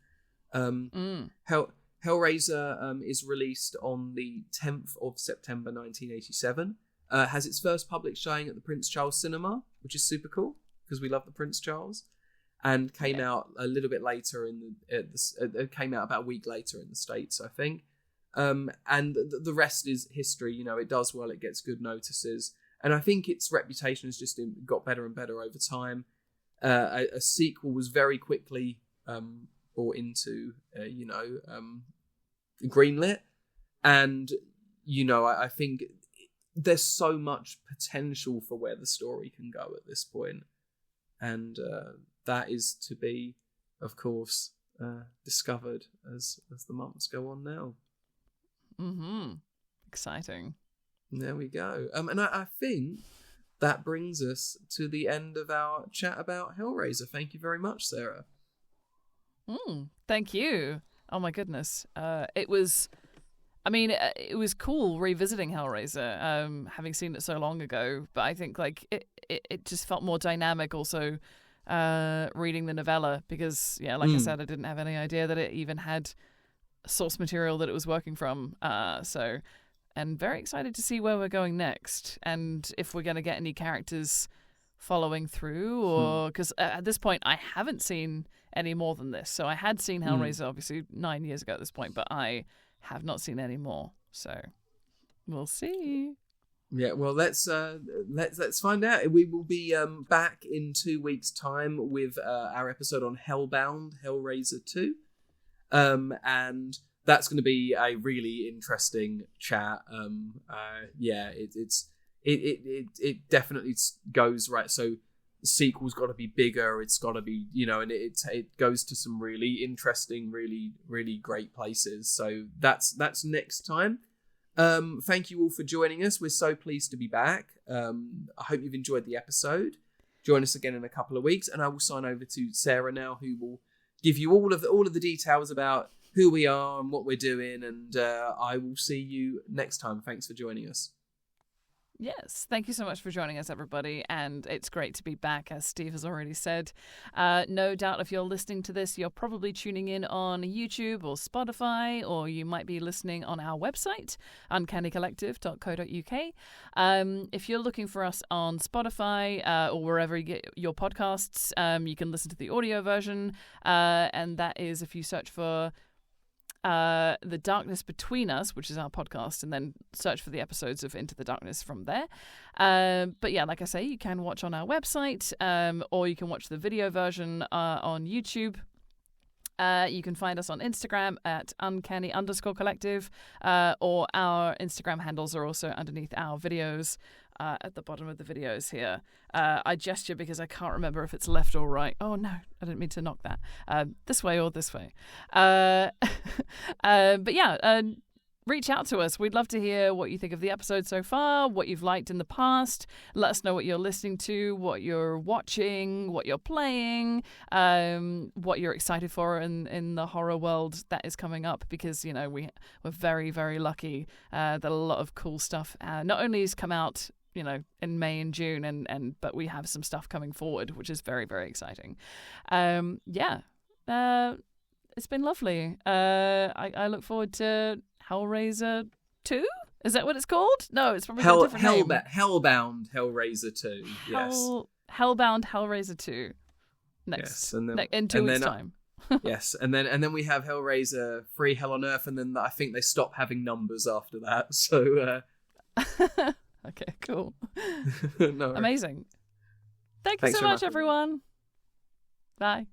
Speaker 1: Hellraiser is released on the 10th of September 1987. Has its first public showing at the Prince Charles Cinema, which is super cool because we love the Prince Charles. And came out a little bit later it came out about a week later in the States, I think. And the rest is history. You know, it does well, it gets good notices. And I think its reputation has just got better and better over time. A sequel was very quickly brought into, greenlit. And, you know, I think there's so much potential for where the story can go at this point. And that is to be, of course, discovered as the months go on now.
Speaker 2: Exciting.
Speaker 1: There we go. And I think that brings us to the end of our chat about Hellraiser. Thank you very much, Sarah.
Speaker 2: Thank you. Oh my goodness. It was cool revisiting Hellraiser, having seen it so long ago. But I think like it just felt more dynamic also reading the novella because, yeah, like I said, I didn't have any idea that it even had source material that it was working from. And very excited to see where we're going next and if we're going to get any characters following through, or because at this point I haven't seen any more than this. So I had seen Hellraiser obviously 9 years ago at this point, but I have not seen any more. So we'll see.
Speaker 1: Yeah, well, let's find out. We will be back in 2 weeks' time with our episode on Hellbound, Hellraiser 2, and that's going to be a really interesting chat. It definitely goes right. So the sequel's got to be bigger. It's got to be, you know, and it goes to some really interesting, really, really great places. So that's next time. Thank you all for joining us. We're so pleased to be back. I hope you've enjoyed the episode. Join us again in a couple of weeks, and I will sign over to Sarah now, who will give you all of the details about who we are and what we're doing, and I will see you next time. Thanks for joining us.
Speaker 2: Yes, thank you so much for joining us, everybody, and it's great to be back, as Steve has already said. No doubt if you're listening to this, you're probably tuning in on YouTube or Spotify, or you might be listening on our website, uncannycollective.co.uk. If you're looking for us on Spotify or wherever you get your podcasts, you can listen to the audio version, and that is if you search for The Darkness Between Us, which is our podcast, and then search for the episodes of Into the Darkness from there. But yeah, like I say, you can watch on our website, or you can watch the video version on YouTube. You can find us on Instagram at uncanny_collective, or our Instagram handles are also underneath our videos. At the bottom of the videos here. I gesture because I can't remember if it's left or right. Oh no, I didn't mean to knock that. This way or this way. But yeah, reach out to us. We'd love to hear what you think of the episode so far, what you've liked in the past. Let us know what you're listening to, what you're watching, what you're playing, what you're excited for in the horror world that is coming up, because, you know, we're very, very lucky that a lot of cool stuff not only has come out, you know, in May and June, but we have some stuff coming forward, which is very, very exciting. It's been lovely. I look forward to Hellraiser 2. Is that what it's called? No, it's probably got a different name.
Speaker 1: Hellbound Hellraiser 2. Yes.
Speaker 2: Hellbound Hellraiser 2. Next.
Speaker 1: Yes, and then,
Speaker 2: in 2 weeks' time.
Speaker 1: Yes, and then we have Hellraiser 3 Hell on Earth, and then I think they stop having numbers after that. So
Speaker 2: okay, cool.
Speaker 1: No.
Speaker 2: Amazing. Thanks so much, everyone. Bye.